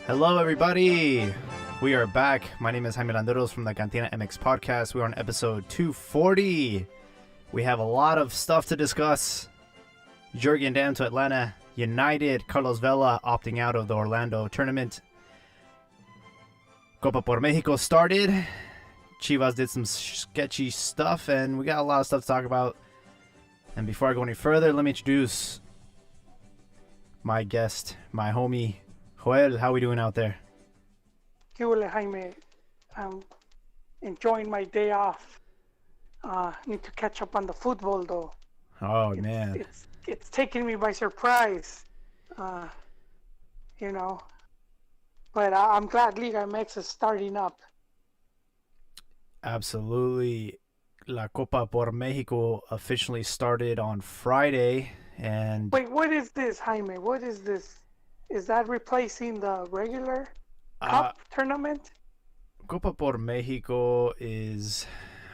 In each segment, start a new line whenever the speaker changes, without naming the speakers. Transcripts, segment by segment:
Hello, everybody. We are back. My name is Jaime Landeros from the CantinaMX podcast. We're on episode 240. We have a lot of stuff to discuss. Jurgen Damm to Atlanta United. Carlos Vela opting out of the Orlando tournament. Copa Por Mexico started. Chivas did some sketchy stuff, and we got a lot of stuff to talk about. And before I go any further, let me introduce my guest, my homie, Joel. How we doing out there?
¿Qué huele, Jaime? I'm enjoying my day off. Need to catch up on the football, though.
Oh, man.
It's taking me by surprise. You know. But I'm glad Liga MX is starting up.
Absolutely. La Copa Por Mexico officially started on Friday. And
wait, what is this, Jaime? What is this? Is that replacing the regular cup tournament?
Copa Por Mexico is,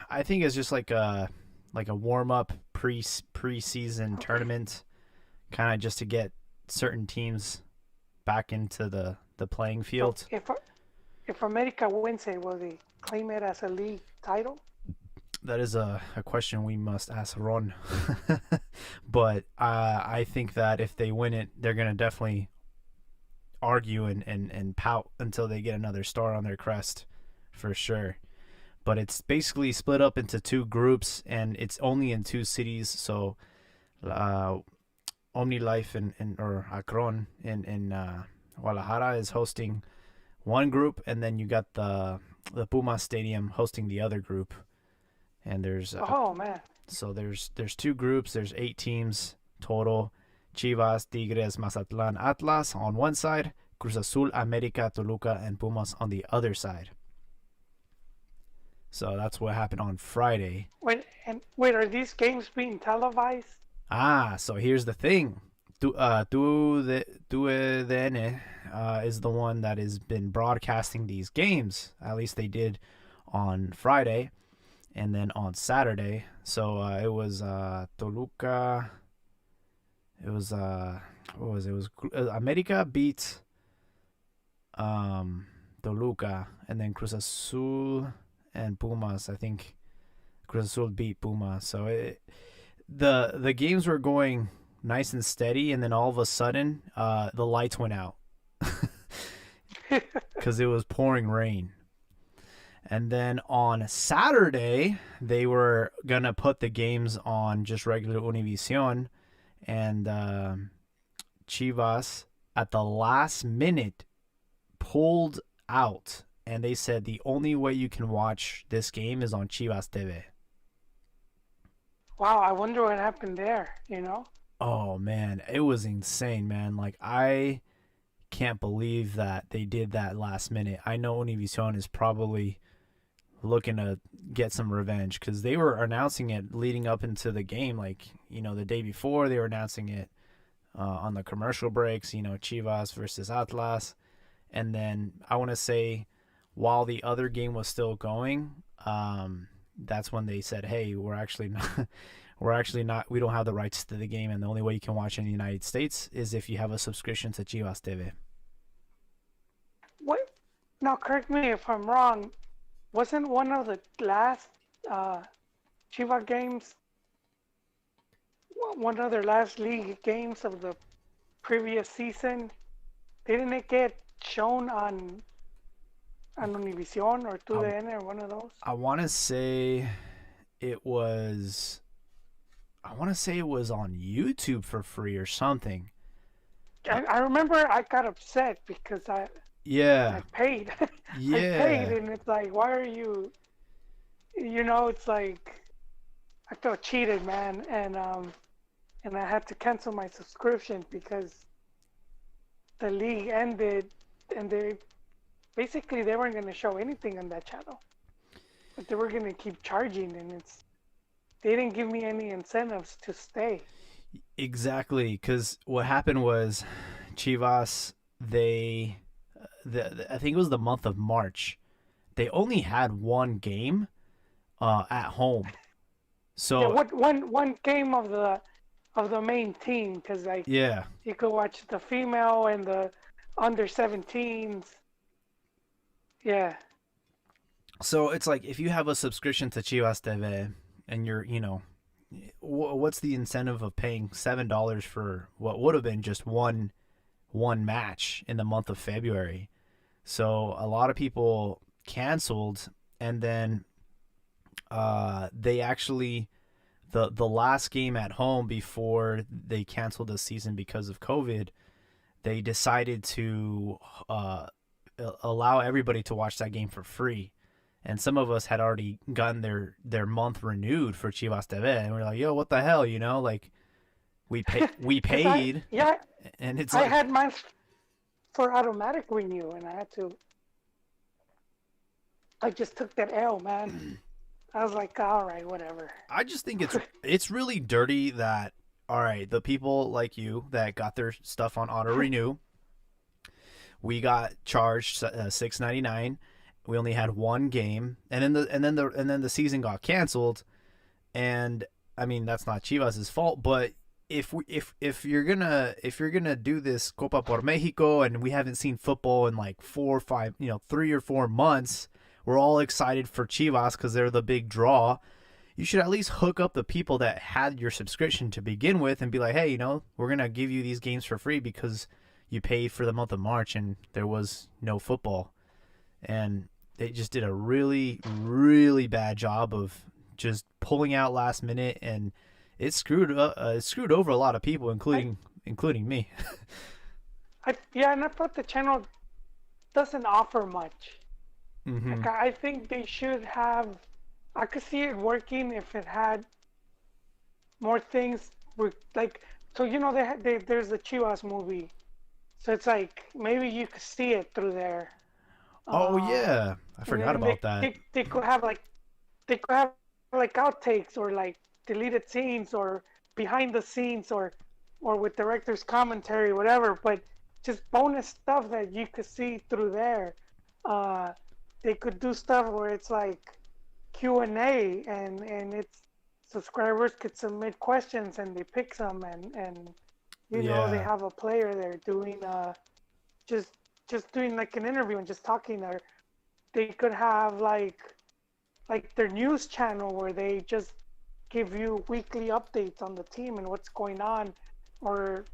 I think, it's just like a warm up preseason tournament, kind of just to get certain teams back into the playing field.
So if America wins it, will they claim it as a league title?
That is a question we must ask Ron. But I think that if they win it, they're going to definitely argue and pout until they get another star on their crest, for sure. But it's basically split up into two groups, and it's only in two cities. So OmniLife or Akron in Guadalajara is hosting one group, and then you got the Puma Stadium hosting the other group. And there's so there's two groups. There's 8 teams total. Chivas, Tigres, Mazatlán, Atlas on one side, Cruz Azul, América, Toluca, and Pumas on the other side. So that's what happened on Friday.
Wait, are these games being televised?
So here's the thing. TUDN is the one that has been broadcasting these games. At least they did on Friday. And then on Saturday, so it was Toluca. It was what was it? It was America beat Toluca, and then Cruz Azul and Pumas. I think Cruz Azul beat Pumas. So the games were going nice and steady, and then all of a sudden, the lights went out because it was pouring rain. And then on Saturday, they were going to put the games on just regular Univision. And Chivas, at the last minute, pulled out. And they said the only way you can watch this game is on Chivas TV.
Wow, I wonder what happened there, you know?
Oh, man. It was insane, man. Like, I can't believe that they did that last minute. I know Univision is probably looking to get some revenge because they were announcing it leading up into the game, like, you know, the day before. They were announcing it on the commercial breaks, you know, Chivas versus Atlas. And then I want to say while the other game was still going, that's when they said, hey, we don't have the rights to the game, and the only way you can watch in the United States is if you have a subscription to Chivas TV.
What? Now, correct me if I'm wrong. Wasn't one of the last Chivas games, one of their last league games of the previous season, didn't it get shown on Univision or TUDN or one of those?
I want to say it was on YouTube for free or something.
I remember I got upset because I paid.
Yeah.
I paid, and it's like, why are you? You know, it's like I felt cheated, man, and I had to cancel my subscription because the league ended, and they weren't going to show anything on that channel, but they were going to keep charging, and they didn't give me any incentives to stay.
Exactly, because what happened was Chivas, I think it was the month of March, they only had one game at home. So
yeah, one game of the main team, because you could watch the female and the under 17s. Yeah.
So it's like if you have a subscription to Chivas TV and you're, what's the incentive of paying $7 for what would have been just one match in the month of February? So a lot of people canceled, and then they actually the last game at home before they canceled the season because of COVID, they decided to allow everybody to watch that game for free. And some of us had already gotten their month renewed for Chivas TV, and we're like, "Yo, what the hell?" Like we
Cause
paid,
yeah,
and it's
I
like
had mine for automatic renew, and I just took that L, man. I was like, all right, whatever.
I just think it's really dirty that all right, the people like you that got their stuff on auto renew, we got charged $6.99. We only had one game, and then the season got canceled. And I mean that's not Chivas's fault, but if you're gonna do this Copa Por Mexico and we haven't seen football in like 4 or 5, 3 or 4 months, we're all excited for Chivas because they're the big draw. You should at least hook up the people that had your subscription to begin with and be like, hey, we're gonna give you these games for free because you paid for the month of March and there was no football. And they just did a really, really bad job of just pulling out last minute, and it screwed over a lot of people,
I,
including me.
yeah, and I thought the channel doesn't offer much.
Mm-hmm.
Like, I think they should have. I could see it working if it had more things. Like, so there's the Chivas movie, so it's like maybe you could see it through there.
Oh
Uh,
yeah, I
and
forgot
then
about that.
they could have like outtakes or like deleted scenes or behind the scenes or with director's commentary, whatever. But just bonus stuff that you could see through there. Uh, they could do stuff where it's like Q&A and it's subscribers could submit questions and they pick some and they
Yeah,
have a player there doing just doing like an interview and just talking, or they could have like their news channel where they just give you weekly updates on the team and what's going on, or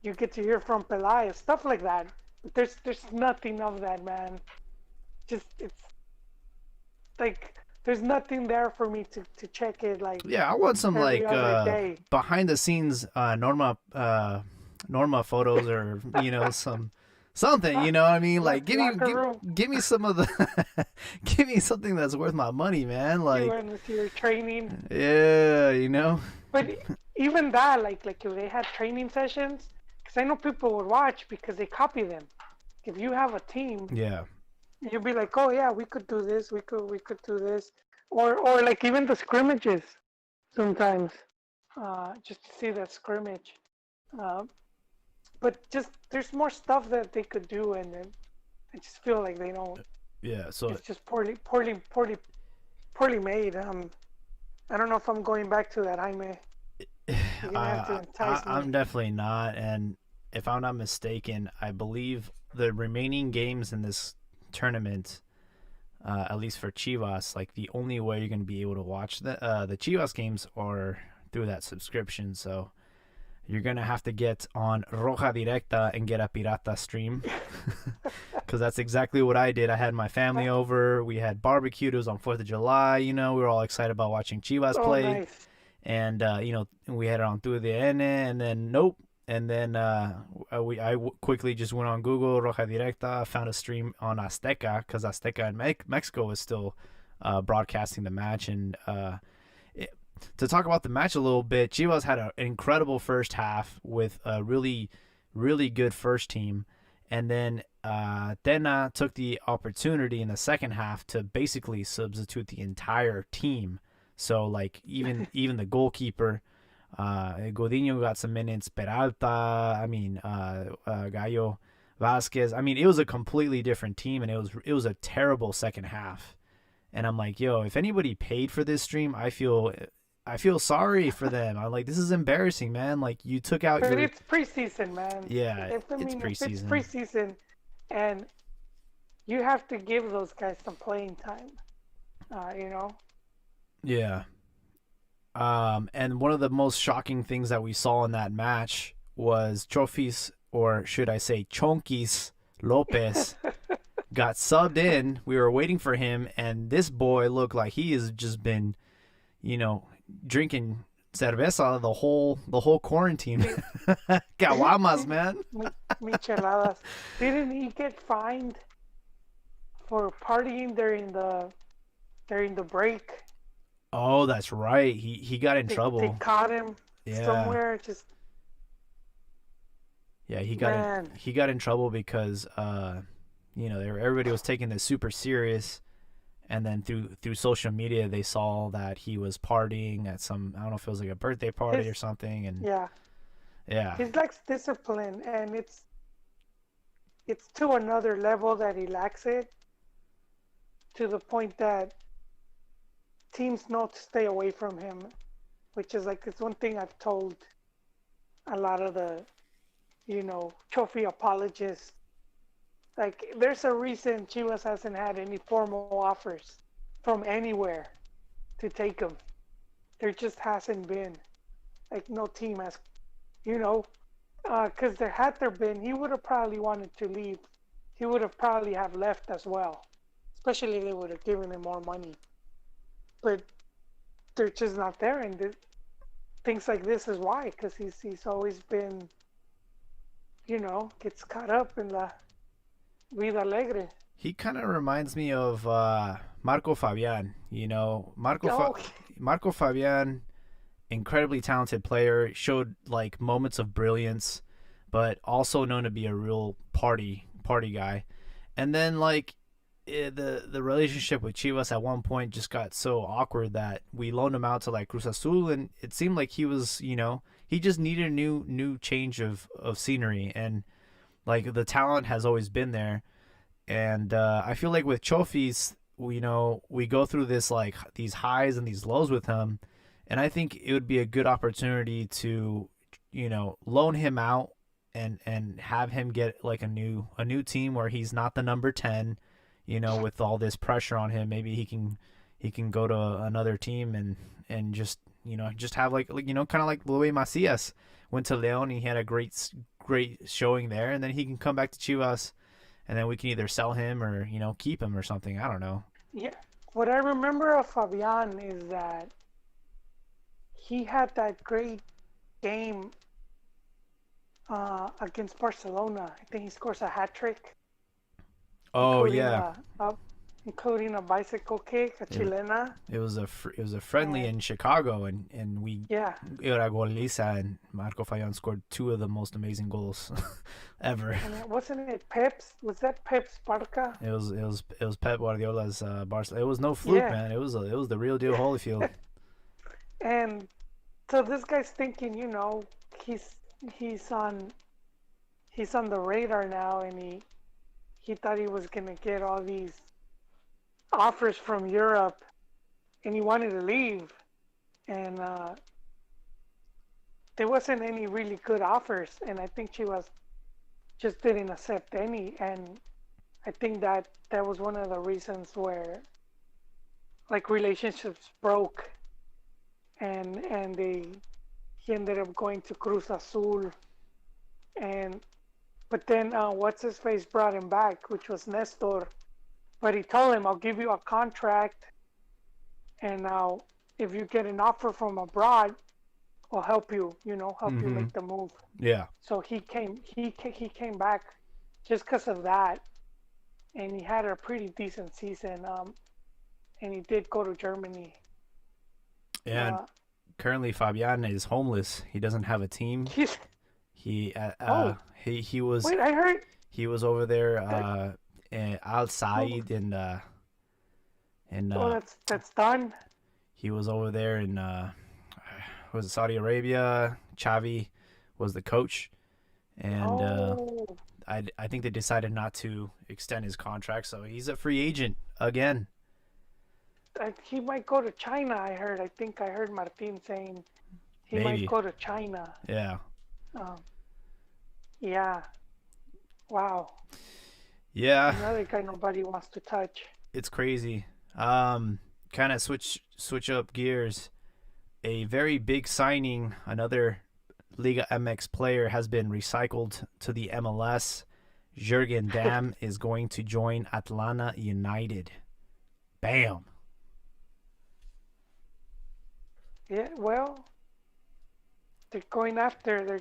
you get to hear from Pelaya, stuff like that. But there's nothing of that, man. Just it's like there's nothing there for me to check it like
yeah. I want some
every
like
other day.
behind the scenes Norma photos, or something.
Huh?
You know what I mean? Like
Locker room,
give me some of the give me something that's worth my money, man.
you
Like
went with your training.
yeah.
But even that, like if they had training sessions, because I know people would watch because they copy them. If you have a team,
Yeah.
you'd be like, oh yeah, we could do this, we could do this, or like even the scrimmages sometimes, just to see that scrimmage. Uh, but just there's more stuff that they could do, and then I just feel like they don't.
Yeah. So
It's just poorly made. I don't know if I'm going back to that, Jaime. You're gonna have to entice me.
I'm definitely not. And if I'm not mistaken, I believe the remaining games in this tournament, at least for Chivas, like the only way you're going to be able to watch the Chivas games are through that subscription. So you're going to have to get on Roja Directa and get a Pirata stream. Because that's exactly what I did. I had my family over. We had barbecue. It was on 4th of July. We were all excited about watching Chivas
Oh,
play.
nice.
And we had it on Tu DN, and then nope. And then quickly just went on Google Roja Directa, found a stream on Azteca because Azteca in Mexico was still broadcasting the match. And to talk about the match a little bit, Chivas had an incredible first half with a really, really good first team, and then Tena took the opportunity in the second half to basically substitute the entire team. So like even the goalkeeper, Godinho got some minutes. Peralta, Gallo, Vasquez. I mean, it was a completely different team, and it was a terrible second half. And I'm like, yo, if anybody paid for this stream, I feel I feel sorry for them. I'm like, this is embarrassing, man. Like you took out
But
your
it's preseason, man.
yeah,
If I
it's
mean, if it's
preseason.
preseason, and you have to give those guys some playing time, you know.
Yeah. And one of the most shocking things that we saw in that match was Chofis, or should I say Chonkis Lopez, got subbed in. We were waiting for him, and this boy looked like he has just been, you know, drinking cerveza the whole quarantine. Caguamas, man.
Micheladas. Didn't he get fined for partying during the break?
Oh, that's right. He got in
They
trouble.
caught him
Yeah.
somewhere. Just
Yeah,
man,
he got in trouble because everybody was taking this super serious, and then through social media they saw that he was partying at some, I don't know if it was like a birthday party
his
or something, and
yeah,
yeah.
he lacks discipline, and it's to another level that he lacks it, to the point that teams know to stay away from him, which is like it's one thing I've told a lot of the trophy apologists. Like, there's a reason Chivas hasn't had any formal offers from anywhere to take him. There just hasn't been. Like, no team has, you know, because there been, he would have probably wanted to leave. He would have probably have left as well, especially if they would have given him more money. But they're just not there, and things like this is why, because he's always been, gets caught up in la vida alegre.
He kind of reminds me of Marco Fabian.
Oh,
Marco Fabian, incredibly talented player, showed like moments of brilliance, but also known to be a real party guy. And then like the relationship with Chivas at one point just got so awkward that we loaned him out to like Cruz Azul, and it seemed like he was, he just needed a new change of scenery, and like the talent has always been there. And I feel like with Chofis, we go through this like these highs and these lows with him, and I think it would be a good opportunity to, loan him out and have him get like a new team where he's not the number 10, with all this pressure on him. Maybe he can go to another team and just have like kind of like Luis Macias went to Leon. He had a great showing there, and then he can come back to Chivas, and then we can either sell him or keep him or something. I don't know.
yeah. What I remember of Fabian is that he had that great game against Barcelona. I think he scores a hat trick,
Oh
including
yeah,
a bicycle kick, a
it,
chilena,
it was a friendly
and
in Chicago, and we
yeah,
era goliza, and Marco Fabian scored two of the most amazing goals ever.
and wasn't it Pep's? Was that Pep's Barca?
It was Pep Guardiola's Barca. It was no fluke,
Yeah,
man. It was the real deal Holyfield.
and so this guy's thinking, he's he's on he's on the radar now, and he thought he was gonna get all these offers from Europe, and he wanted to leave, and there wasn't any really good offers, and I think she was just didn't accept any, and I think that was one of the reasons where like relationships broke, and he ended up going to Cruz Azul, and but then what's his face brought him back, which was Nestor, but he told him, I'll give you a contract, and now if you get an offer from abroad, I'll help you, help you
Mm-hmm.
make the move.
Yeah.
So he came back just because of that, and he had a pretty decent season. And he did go to Germany.
And
Uh,
currently Fabian is homeless. He doesn't have a team.
he's
He
oh
he was
wait, I heard
he was over there
that.
in Al
Oh,
Said, and
oh, that's done.
he was over there in was it Saudi Arabia. Xavi was the coach, and
Oh,
I think they decided not to extend his contract, so he's a free agent again.
he might go to China. I heard. I think I heard Martin saying he might
Maybe.
go to China.
Yeah.
Um, yeah. Wow.
Yeah.
Another guy nobody wants to touch.
It's crazy. Um, Kind of switch up gears. A very big signing, another Liga MX player has been recycled to the MLS. Jurgen Damm is going to join Atlanta United. Bam.
Yeah. Well, they're going after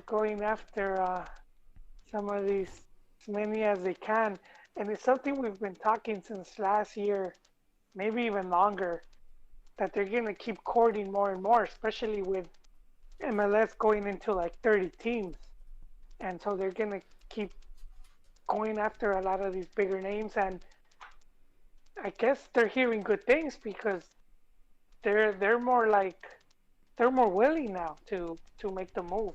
some of these as many as they can, and it's something we've been talking since last year, maybe even longer. That they're gonna keep courting more and more, especially with MLS going into like 30 teams, and so they're gonna keep going after a lot of these bigger names, and I guess they're hearing good things because they're more like they're more willing now to make the move.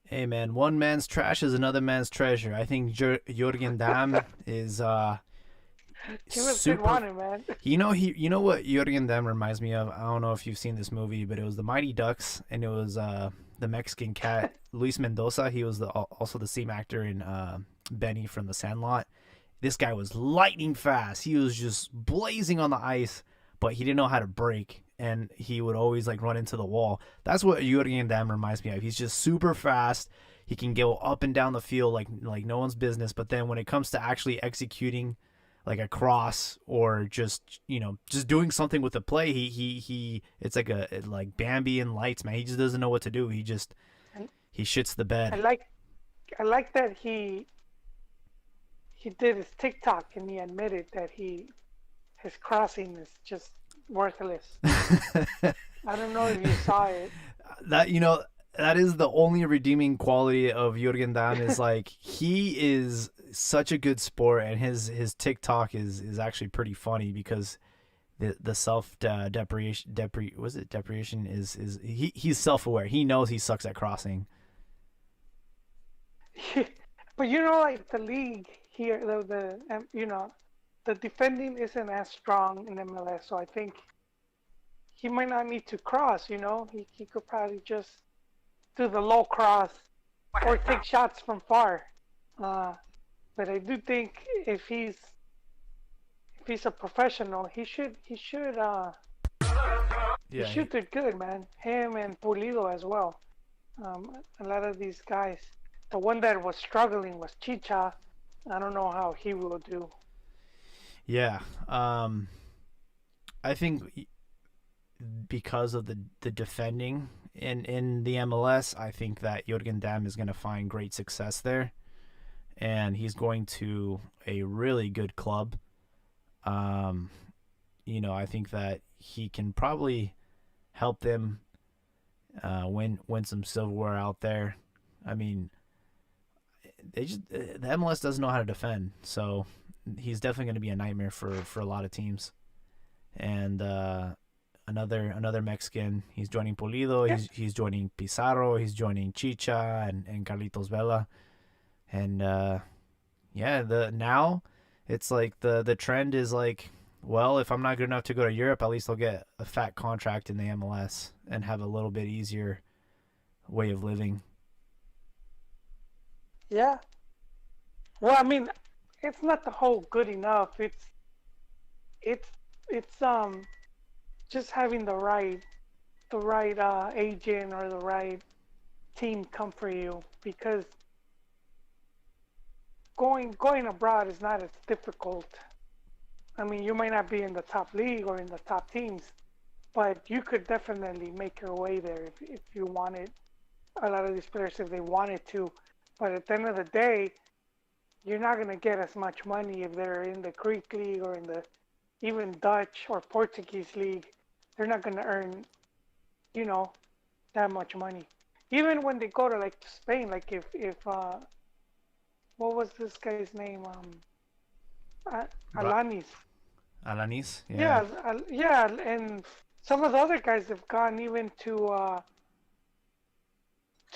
Hey man, one man's trash is another man's treasure. I think Jurgen Damm is
He was been
super.
wanted, man.
You know what Jurgen Damm reminds me of. I don't know if you've seen this movie, but it was the Mighty Ducks, and it was the Mexican cat Luis Mendoza. He was also the same actor in Benny from The Sandlot. This guy was lightning fast. He was just blazing on the ice, but he didn't know how to break, and he would always like run into the wall. That's what Jurgen Damm reminds me of. He's just super fast. He can go up and down the field like no one's business. But then when it comes to actually executing like a cross or just just doing something with the play, he it's like a like Bambi in lights, man. He just doesn't know what to do.
And
He shits the
I
bed.
like I like that he did his TikTok and he admitted that he his crossing is just worthless. I don't know if you saw it.
that that is the only redeeming quality of Jurgen Damm is like he is such a good sport, and his TikTok is actually pretty funny because the self depreciation is he's self aware. He knows he sucks at crossing.
But like the league here, the defending isn't as strong in MLS, so I think he might not need to cross. He could probably just do the low cross or take shots from far. Uh, but I do think if he's a professional, he
Yeah,
should do good, man. Him and Pulido as well. A lot of these guys. The one that was struggling was Chicha. I don't know how he will do.
yeah. I think because of the defending in the MLS, I think that Jurgen Damm is going to find great success there, and he's going to a really good club. Um, I think that he can probably help them win some silverware out there. I mean, the MLS doesn't know how to defend, so he's definitely going to be a nightmare for a lot of teams. And another Mexican, he's joining Polido,
Yeah,
he's joining Pizarro, he's joining Chicha and Carlitos Vela, and yeah, the now it's like the trend is like, well, if I'm not good enough to go to Europe, at least I'll get a fat contract in the MLS and have a little bit easier way of living.
yeah. Well, I mean, it's not the whole good enough. It's it's just having the right agent or the right team come for you because going abroad is not as difficult. I mean, you might not be in the top league or in the top teams, but you could definitely make your way there if you wanted. A lot of these players, if they wanted to, but at the end of the day, you're not going to get as much money if they're in the Greek league or in the even Dutch or Portuguese league. They're not going to earn, you know, that much money. Even when they go to like Spain, like if what was this guy's name?
Ra-
Alanis.
Alanis, yeah,
Yeah, yeah, and some of the other guys have gone even to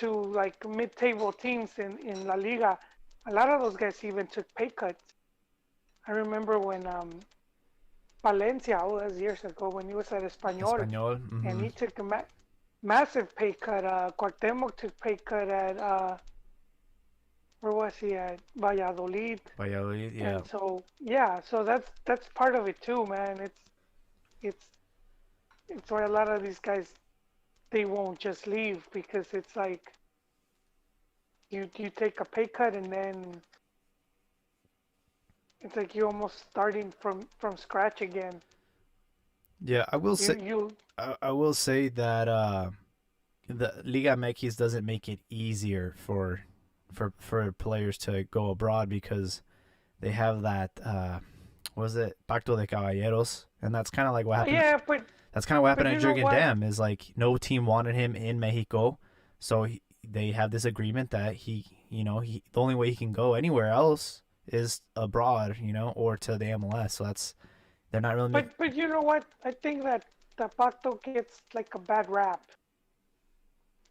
like mid-table teams in La Liga. A lot of those guys even took pay cuts. I remember when Valencia. Oh, that was years ago when he was at Espanyol,
Espanol.
and
Mm-hmm.
he took a massive pay cut. Cuauhtemoc took pay cut at where was he at? Valladolid.
Valladolid. Yeah.
And so yeah, so that's part of it too, man. It's it's why a lot of these guys they won't just leave because it's like you take a pay cut and then it's like you're almost starting from scratch again.
Yeah. I will say.
You
I will say that the Liga MX doesn't make it easier for players to go abroad because they have that what was it Pacto de Caballeros, and that's kind of like what happened.
yeah,
That's kind of what
but
happened
you
at
know
Jurgen
what?
Damm. Is like no team wanted him in Mexico, so they have this agreement that he the only way he can go anywhere else is abroad, or to the MLS. So that's they're not really making.
But you know what? I think that the Pacto gets like a bad rap.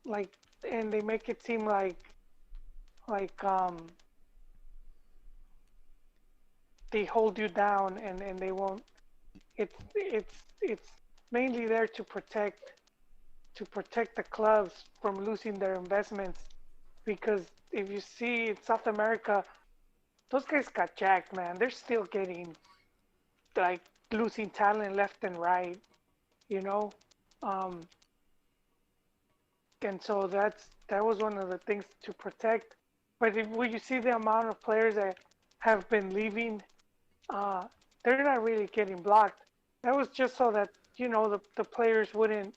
Like and they make it seem like they hold you down and they won't it's mainly there to protect the clubs from losing their investments because if you see in South America those guys got jacked, man. They're still getting like losing talent left and right, you know. Um, and so that was one of the things to protect. But when you see the amount of players that have been leaving, uh, they're not really getting blocked. That was just so that the players wouldn't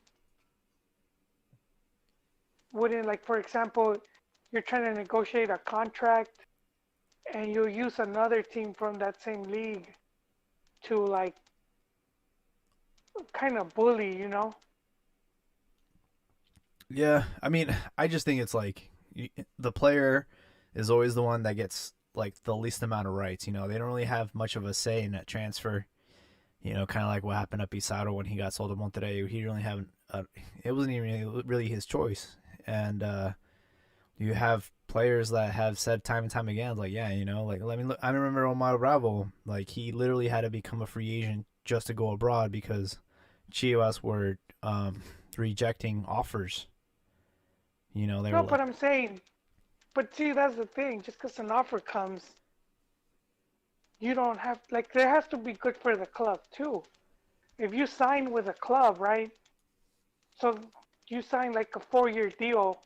like for example, you're trying to negotiate a contract and you'll use another team from that same league to like kind of bully,
Yeah, I mean, I just think it's like the player is always the one that gets like the least amount of rights. They don't really have much of a say in that transfer. Kind of like what happened at Pizarro when he got sold to Monterrey. He really haven't. It wasn't even really his choice, and you have players that have said time and time again, like, yeah, like let me look. I remember Omar Bravo, like he literally had to become a free agent just to go abroad because Chivas were rejecting offers. They were
No,
like,
but I'm saying, but see, that's the thing. Just because an offer comes, you don't have like there has to be good for the club too. If you sign with a club, right? So you sign like a 4-year deal,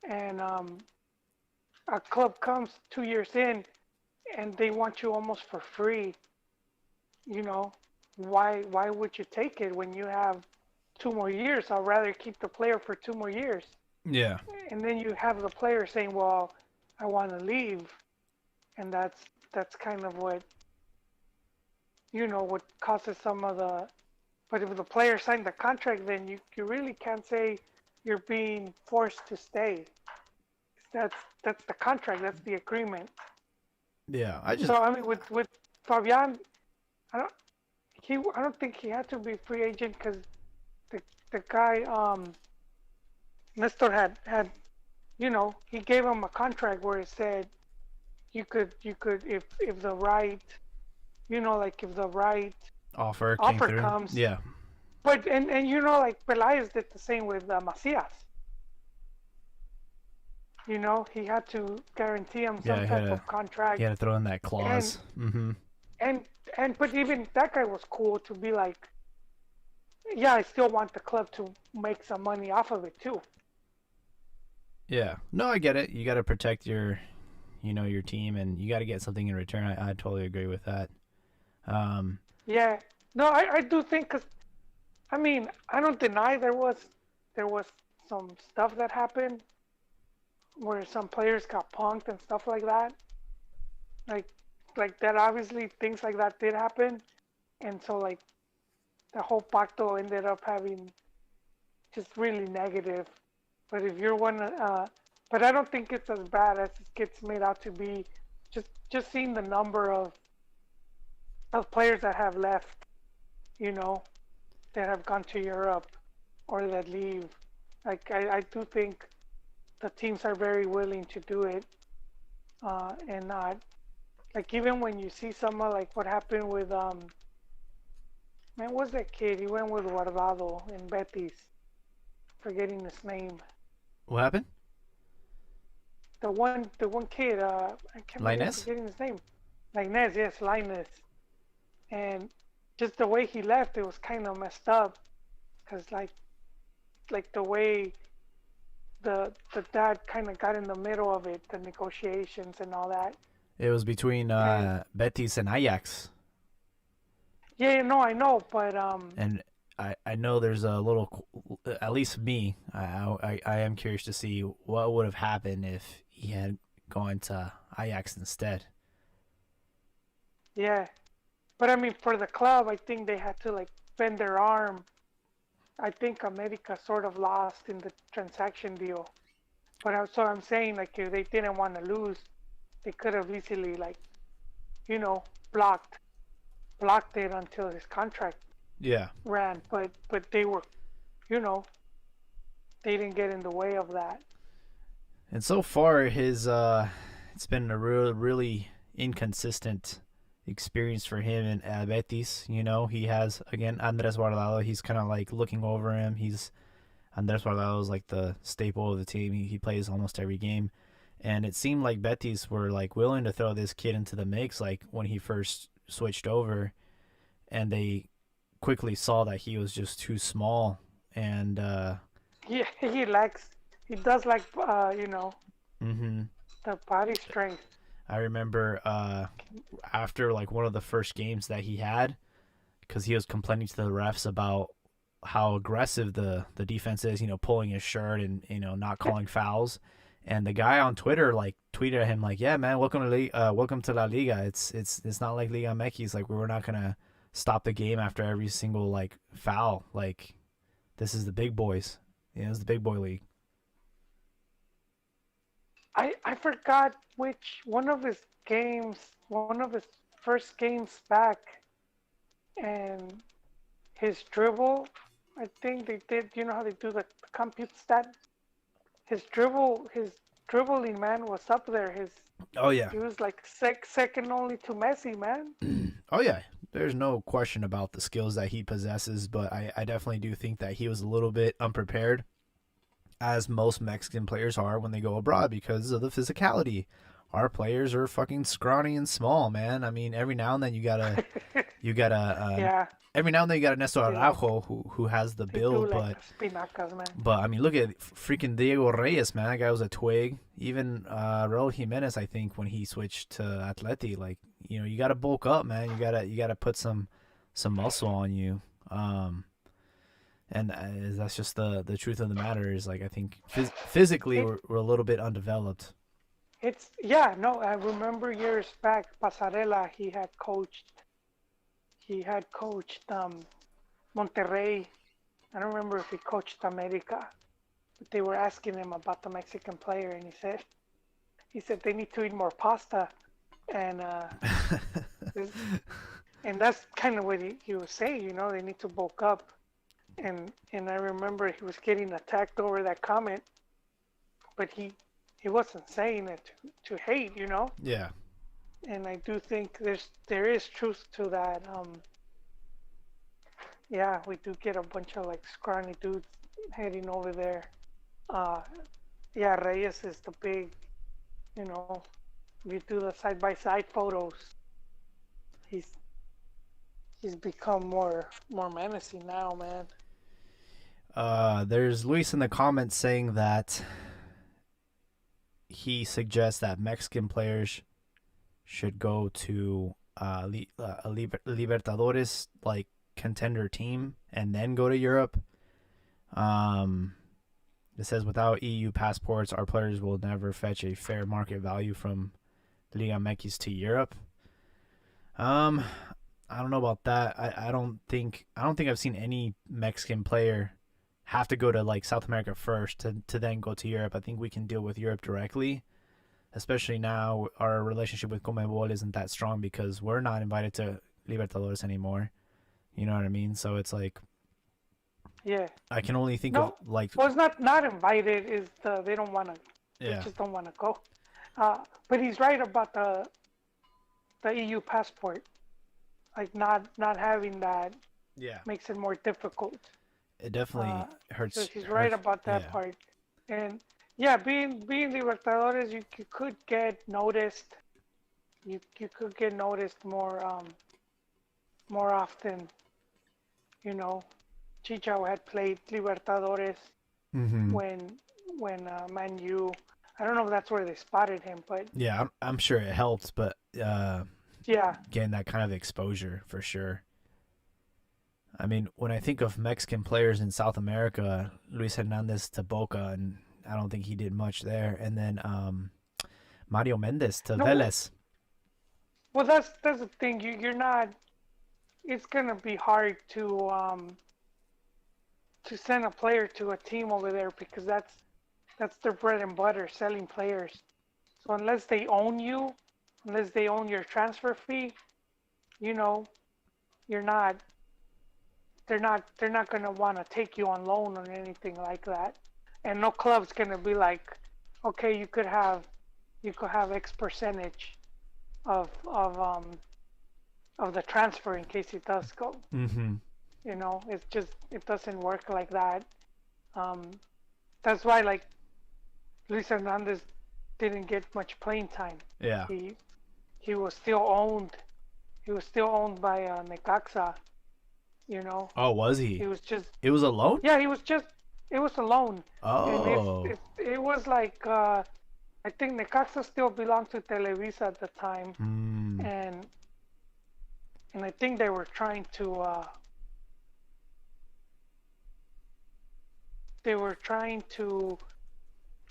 and a club comes 2 years in, and they want you almost for free. You know, why would you take it when you have 2 more years? I'd rather keep the player for 2 more years.
yeah,
And then you have the player saying, "Well, I want to leave," and that's kind of what causes some of the. But if the player signed the contract, then you really can't say you're being forced to stay. That's the contract. That's the agreement.
yeah. I just
So I mean, with Fabian, I don't I don't think he had to be free agent because the the guy Nestor had he gave him a contract where it said you could if the right like if the right
offer came
offer
through.
comes.
Yeah,
But and like Pelaez did the same with Macias. He had to guarantee him some
yeah.
type of
He
contract,
had to throw in that
and
clause. Mm-hmm.
and but even that guy was cool to be like, yeah, I still want the club to make some money off of it too.
Yeah. No, I get it. You got to protect your team, and you got to get something in return. I totally agree with that. Um,
Yeah, no, I do think because I mean I don't deny there was some stuff that happened where some players got punked and stuff like that. Like like that obviously things like that did happen, and so like the whole pacto ended up having just really negative. But if you're but I don't think it's as bad as it gets made out to be. Just seeing the number of players that have left, you know, that have gone to Europe or that leave. Like I do think the teams are very willing to do it, and not like even when you see some of like what happened with Man, what's that kid? He went with Guardado in Betis. Forgetting his name.
What happened?
The one kid. I can't believe I'm
Linus?
forgetting his name. Linus, yes, Linus. And just the way he left, it was kind of messed up. Cause like the way the dad kind of got in the middle of it, the negotiations and all that.
It was between
And
Betis and Ajax.
yeah, no, I know, but
And I know there's a little, at least me, I am curious to see what would have happened if he had gone to Ajax instead.
yeah, but I mean, for the club, I think they had to like bend their arm. I think America sort of lost in the transaction deal. But so I'm saying, like, if they didn't want to lose, they could have easily, like, you know, blocked blocked it until his contract
Yeah.
ran. But they were, you know, they didn't get in the way of that.
And so far, his it's been a really inconsistent experience for him in Betis. You know, he has again Andres Guardado. He's kind of like looking over him. He's Andres Guardado is like the staple of the team. He plays almost every game, and it seemed like Betis were like willing to throw this kid into the mix. Like when he first switched over, and they quickly saw that he was just too small. And
He does like
mm-hmm.
the body strength.
I remember after like one of the first games that he had, because he was complaining to the refs about how aggressive the defense is, you know, pulling his shirt and not calling fouls. And the guy on Twitter like tweeted at him like, "Yeah, man, welcome to La Liga. It's not like Liga MX. Like we're not gonna stop the game after every single like foul. Like this is the big boys. You know, it's the big boy league."
I forgot which one of his first games back, and his dribble. I think they did. You know how they do the compute stat? His dribbling, man, was up there.
Oh yeah,
He was like second only to Messi, man.
oh yeah. There's no question about the skills that he possesses, but I definitely do think that he was a little bit unprepared, as most Mexican players are when they go abroad because of the physicality. Our players are fucking scrawny and small, man. I mean, you gotta,
Yeah,
every now and then you got a Nestor
they like
Araujo who has the
they do
build,
like the spinacas, man.
but I mean, look at freaking Diego Reyes, man. That guy was a twig. Even Raul Jimenez, I think, when he switched to Atleti, like you got to bulk up, man. You gotta put some muscle on you. And that's just the truth of the matter is like I think physically
It
we're a little bit undeveloped.
it's yeah, no, I remember years back, Pasarela. He had coached Monterrey. I don't remember if he coached America, but they were asking him about the Mexican player, and he said they need to eat more pasta, and this- and that's kind of what he was saying. They need to bulk up, and I remember he was getting attacked over that comment, but he wasn't saying it to hate.
Yeah.
And I do think there is truth to that. Yeah, we do get a bunch of like scrawny dudes heading over there. Uh, yeah, Reyes is the big, you know, we do the side by side photos. He's he's become more menacing now, man.
There's Luis in the comments saying that he suggests that Mexican players should go to a Libertadores like contender team and then go to Europe. Um, it says without EU passports, our players will never fetch a fair market value from Liga MX to Europe. Um, I don't know about that. I don't think I've seen any Mexican player have to go to like South America first to then go to Europe. I think we can deal with Europe directly, especially now our relationship with Conmebol isn't that strong because we're not invited to Libertadores anymore. You know what I mean? So it's like
Yeah.
I can only think of
No,
like
well, it's not invited. Is they don't want to? They
yeah,
just don't want to go. But he's right about the EU passport, like not having that.
Yeah.
makes it more difficult.
It definitely
So
hurts.
she's right
Hurts.
about that
Yeah.
part. And yeah, being Libertadores, you could get noticed. You could get noticed more often. You know, Chicha had played Libertadores
Mm-hmm.
when Man U. I don't know if that's where they spotted him, but
Yeah, I'm sure it helps, but
yeah,
getting that kind of exposure for sure. I mean, when I think of Mexican players in South America, Luis Hernandez to Boca, and I don't think he did much there. And then Mario Mendes to
no.
Vélez.
Well, that's the thing. You're not. It's gonna be hard to send a player to a team over there because that's their bread and butter, selling players. So unless they own you, unless they own your transfer fee, you know, you're not. They're not gonna want to take you on loan or anything like that. And no club's gonna be like, okay, you could have X percentage of the transfer in case it does go.
Mm-hmm.
It's just it doesn't work like that. Um, that's why like Luis Hernandez didn't get much playing time.
Yeah.
He he was still owned. He was still owned by Necaxa. You know,
Oh, was
he
he?
was just
It was a loan?
yeah. He was just it was a loan, and
Oh.
if it was like I think Necaxa still belonged to Televisa at the time,
Hmm.
and I think they were trying to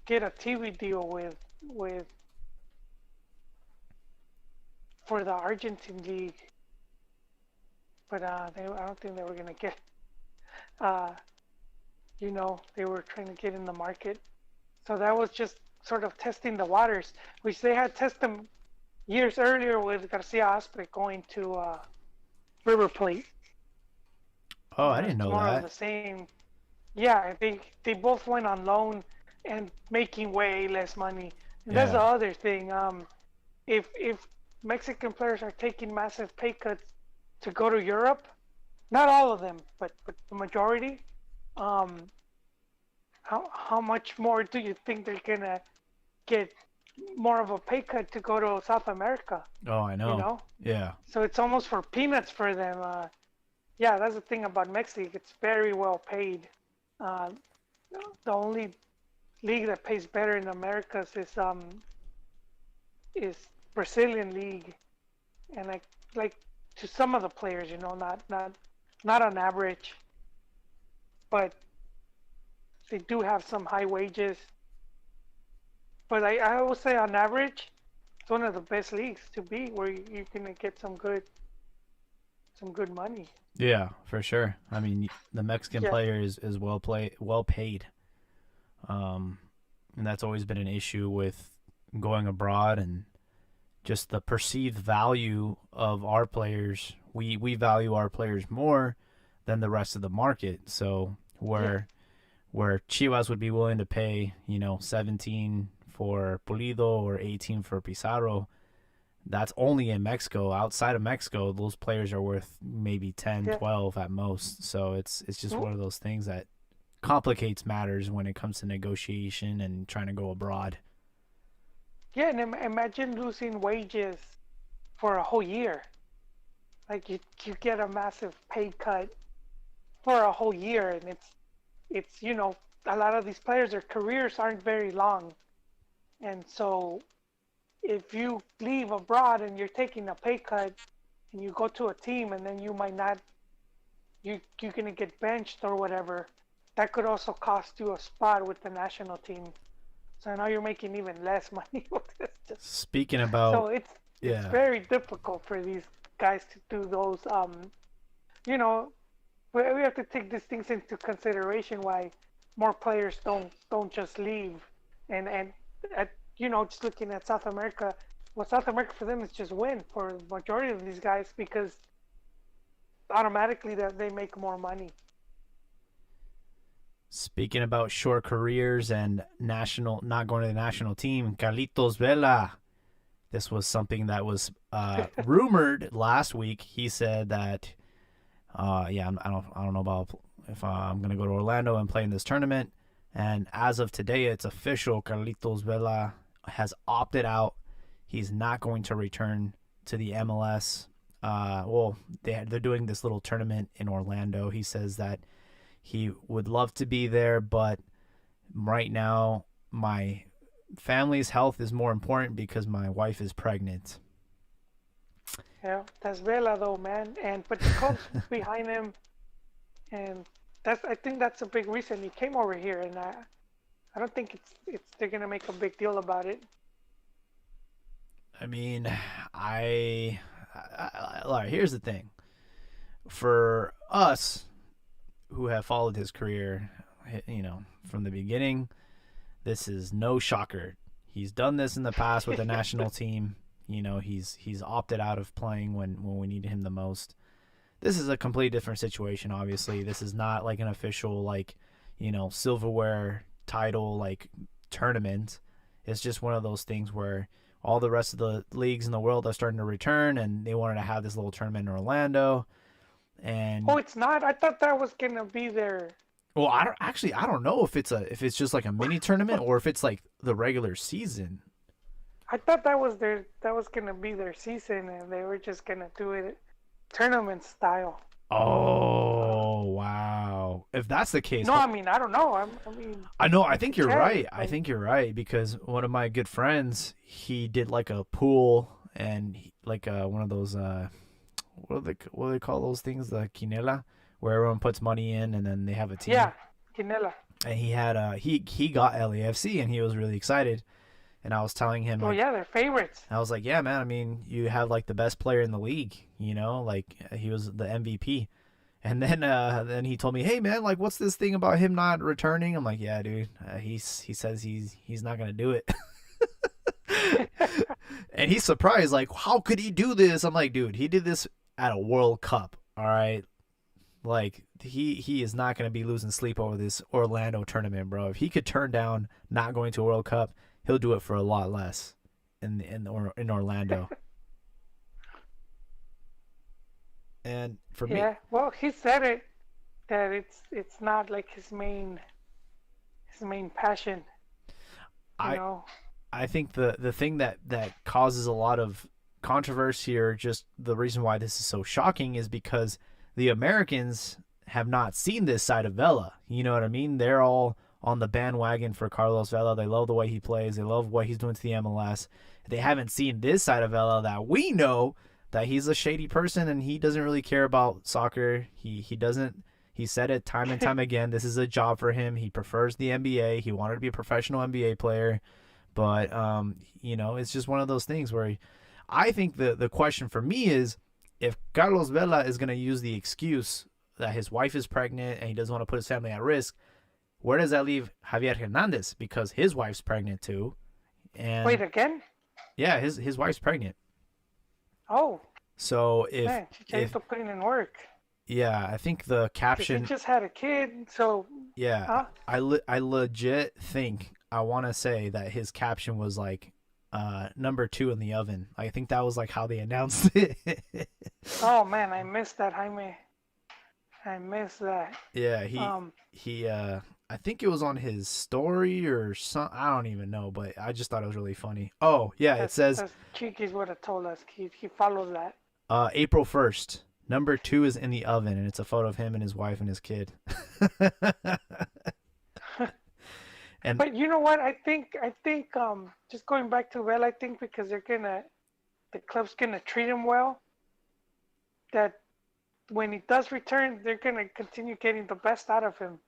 get a TV deal with for the Argentine league, but I don't think they were gonna get. Uh, they were trying to get in the market, so that was just sort of testing the waters, which they had tested years earlier with Garcia Aspe going to River Plate.
Oh, I didn't
It's
know
more of
that.
the same. Yeah, they both went on loan and making way less money. And that's the
Yeah.
other thing. If Mexican players are taking massive pay cuts to go to Europe, not all of them, but the majority, um, how much more do you think they're gonna get more of a pay cut to go to South America?
Oh, I
You
know.
know,
Yeah.
so it's almost for peanuts for them. Yeah, that's the thing about Mexico. It's very well paid. Uh, the only league that pays better in Americas is Brazilian league, and like to some of the players, not on average, but they do have some high wages. But I would say on average, it's one of the best leagues to be where you're gonna get some good money.
Yeah, for sure. I mean, the Mexican
Yeah,
player is well paid. Um, and that's always been an issue with going abroad and just the perceived value of our players. We value our players more than the rest of the market. So
yeah,
where Chivas would be willing to pay, 17 for Pulido or 18 for Pizarro, that's only in Mexico. Outside of Mexico, those players are worth maybe 10,
yeah.
12 at most. So it's just one of those things that complicates matters when it comes to negotiation and trying to go abroad.
Yeah, and imagine losing wages for a whole year. Like you get a massive pay cut for a whole year, and it's a lot of these players, their careers aren't very long, and so if you leave abroad and you're taking a pay cut and you go to a team and then you might not you're gonna get benched or whatever, that could also cost you a spot with the national team. So now you're making even less money with this.
Speaking
So
about,
it's
yeah,
very difficult for these guys to do those. You know, we have to take these things into consideration. Why more players don't just leave, and at just looking at South America, well, South America for them is just win for the majority of these guys because automatically that they make more money.
speaking about short careers and national, not going to the national team, Carlitos Vela. This was something that was rumored last week. He said that Yeah, I don't know about if I'm gonna go to Orlando and play in this tournament. And as of today, it's official. Carlitos Vela has opted out. He's not going to return to the MLS. Well, they're doing this little tournament in Orlando. He says that he would love to be there, but right now my family's health is more important because my wife is pregnant.
Yeah, that's Vela though, man. And but the Cubs behind him, and that's I think that's a big reason he came over here. And I don't think it's they're gonna make a big deal about it.
I mean, here's the thing. For us who have followed his career, from the beginning, this is no shocker. He's done this in the past with the national team. He's opted out of playing when we needed him the most. This is a completely different situation. Obviously, this is not like an official silverware title tournament. It's just one of those things where all the rest of the leagues in the world are starting to return, and they wanted to have this little tournament in Orlando.
Oh,
And
it's not. I thought that was gonna be there.
well, I don't know if it's just like a mini tournament or if it's like the regular season.
I thought that was gonna be their season, and they were just gonna do it tournament style.
Oh wow! If that's the case,
No, I mean I don't know. I mean
I know. I
you
think
could
you're
check.
right. I
Like,
think you're right because one of my good friends, he did like a pool and one of those what do they call those things, the quinela, where everyone puts money in and then they have a team.
yeah, Quinella.
And he had he got LAFC and he was really excited. And I was telling him
Oh
like
yeah, they're favorites.
I was like, yeah, man. I mean, you have like the best player in the league. He was the MVP. And then he told me, hey man, like what's this thing about him not returning? I'm like, yeah, dude. He says he's not gonna do it. And he's surprised, like how could he do this? I'm like, dude, he did this at a World Cup. All right, like he is not gonna be losing sleep over this Orlando tournament, bro. If he could turn down not going to a World Cup, he'll do it for a lot less in Orlando. And for me,
Yeah, well, he said it that it's not like his main passion. You
I
know.
I think the thing that causes a lot of controversy, or just the reason why this is so shocking, is because the Americans have not seen this side of Vela. You know what I mean? They're all on the bandwagon for Carlos Vela. They love the way he plays. They love what he's doing to the MLS. They haven't seen this side of Vela that we know, that he's a shady person and he doesn't really care about soccer. He doesn't. He said it time and time again. This is a job for him. He prefers the NBA. He wanted to be a professional NBA player. But it's just one of those things where I think the question for me is, if Carlos Vela is going to use the excuse that his wife is pregnant and he doesn't want to put his family at risk, where does that leave Javier Hernandez? Because his wife's pregnant too,
Wait
and
again?
yeah, his wife's pregnant.
Oh
So
man,
if
Chicharito putting in work.
yeah, I think the
'Cause he
caption,
just had a kid, so
yeah,
huh?
I legit think, I want to say that his caption was like number 2 in the oven. I think that was like how they announced it.
Oh man, I missed that, Jaime. I missed that.
Yeah,
Um,
he I think it was on his story or some, I don't even know, but I just thought it was really funny. Oh, yeah, it says
that's Chiquis would have told us. He follows that.
April 1st. Number 2 is in the oven, and it's a photo of him and his wife and his kid. And
But you know what? I think just going back to Vela, I think because the club's gonna treat him well, that when he does return, they're gonna continue getting the best out of him.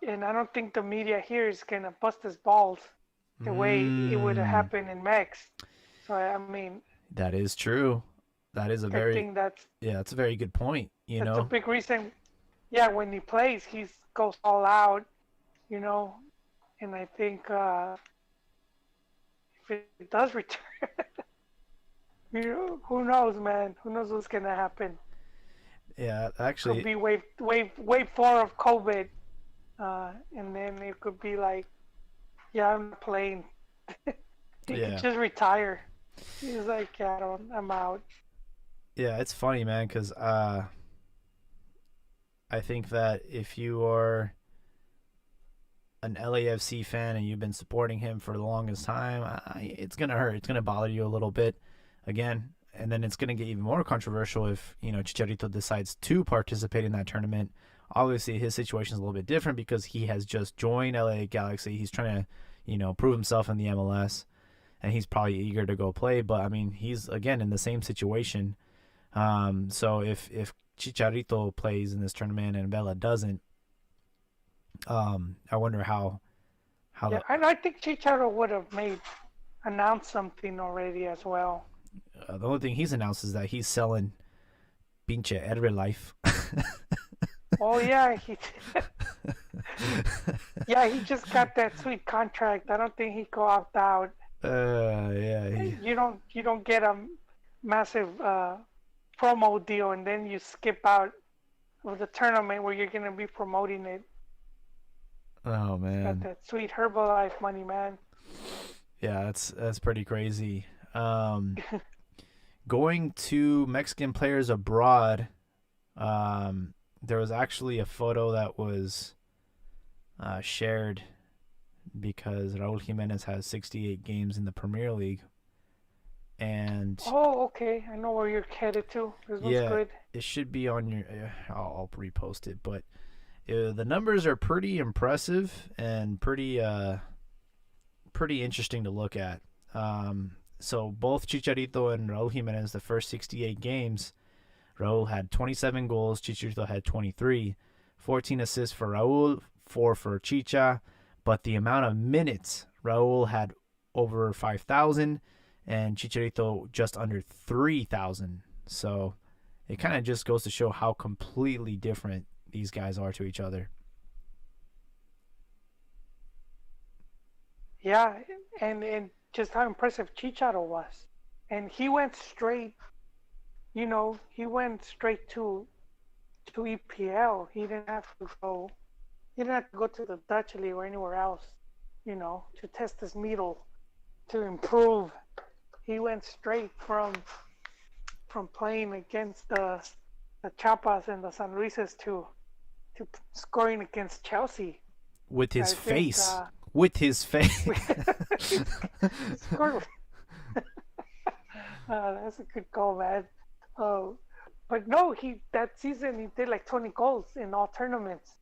And I don't think the media here is gonna bust his balls the way it would have
mm,
happened in Mex. So I mean,
that is true. That is a
I
very
think
that's a very good point,
that's a big reason. Yeah, when he plays, he goes all out, you know. And I think if it does return, who knows, man? Who knows what's gonna happen?
Yeah,
Could
actually,
be wave 4 of COVID, and then it could be like, yeah, I'm not playing. He could
yeah.
just retire. He's like, yeah, I'm out.
Yeah, it's funny, man, because I think that if you are an LAFC fan and you've been supporting him for the longest time, it's gonna hurt. It's gonna bother you a little bit, again, and then it's gonna get even more controversial if Chicharito decides to participate in that tournament. Obviously, his situation is a little bit different because he has just joined LA Galaxy. He's trying to, prove himself in the MLS, and he's probably eager to go play. But I mean, he's again in the same situation. So if Chicharito plays in this tournament and Vela doesn't, I wonder how
Yeah,
the
and I think Chicharo would have announced something already as well.
the only thing he's announced is that he's selling pinche Herbalife.
Oh yeah, yeah, he just got that sweet contract. I don't think he could opt out.
Yeah,
You don't get a massive promo deal and then you skip out of the tournament where you're gonna be promoting it.
oh
Got
man,
that sweet Herbalife money, man.
yeah, that's pretty crazy. Going to Mexican players abroad, there was actually a photo that was shared because Raul Jimenez has 68 games in the Premier League, and
Oh, okay. I know where you're headed to. This one's
yeah,
good.
it should be on your. I'll repost it, but the numbers are pretty impressive and pretty interesting to look at. So both Chicharito and Raul Jimenez, the first 68 games, Raul had 27 goals, Chicharito had 23, 14 assists for Raul, 4 for Chicha, but the amount of minutes, Raul had over 5,000 and Chicharito just under 3,000. So it kind of just goes to show how completely different these guys are to each other.
Yeah, and just how impressive Chicharo was. And he went straight, he went straight to EPL. He didn't have to go to the Dutch league or anywhere else, to test his mettle, to improve. He went straight from playing against the Chapas and the San Luises to scoring against Chelsea.
With his
I think
face. With his face.
he scored. That's a good call, man. Uh, but no, he that season he did like 20 goals in all tournaments.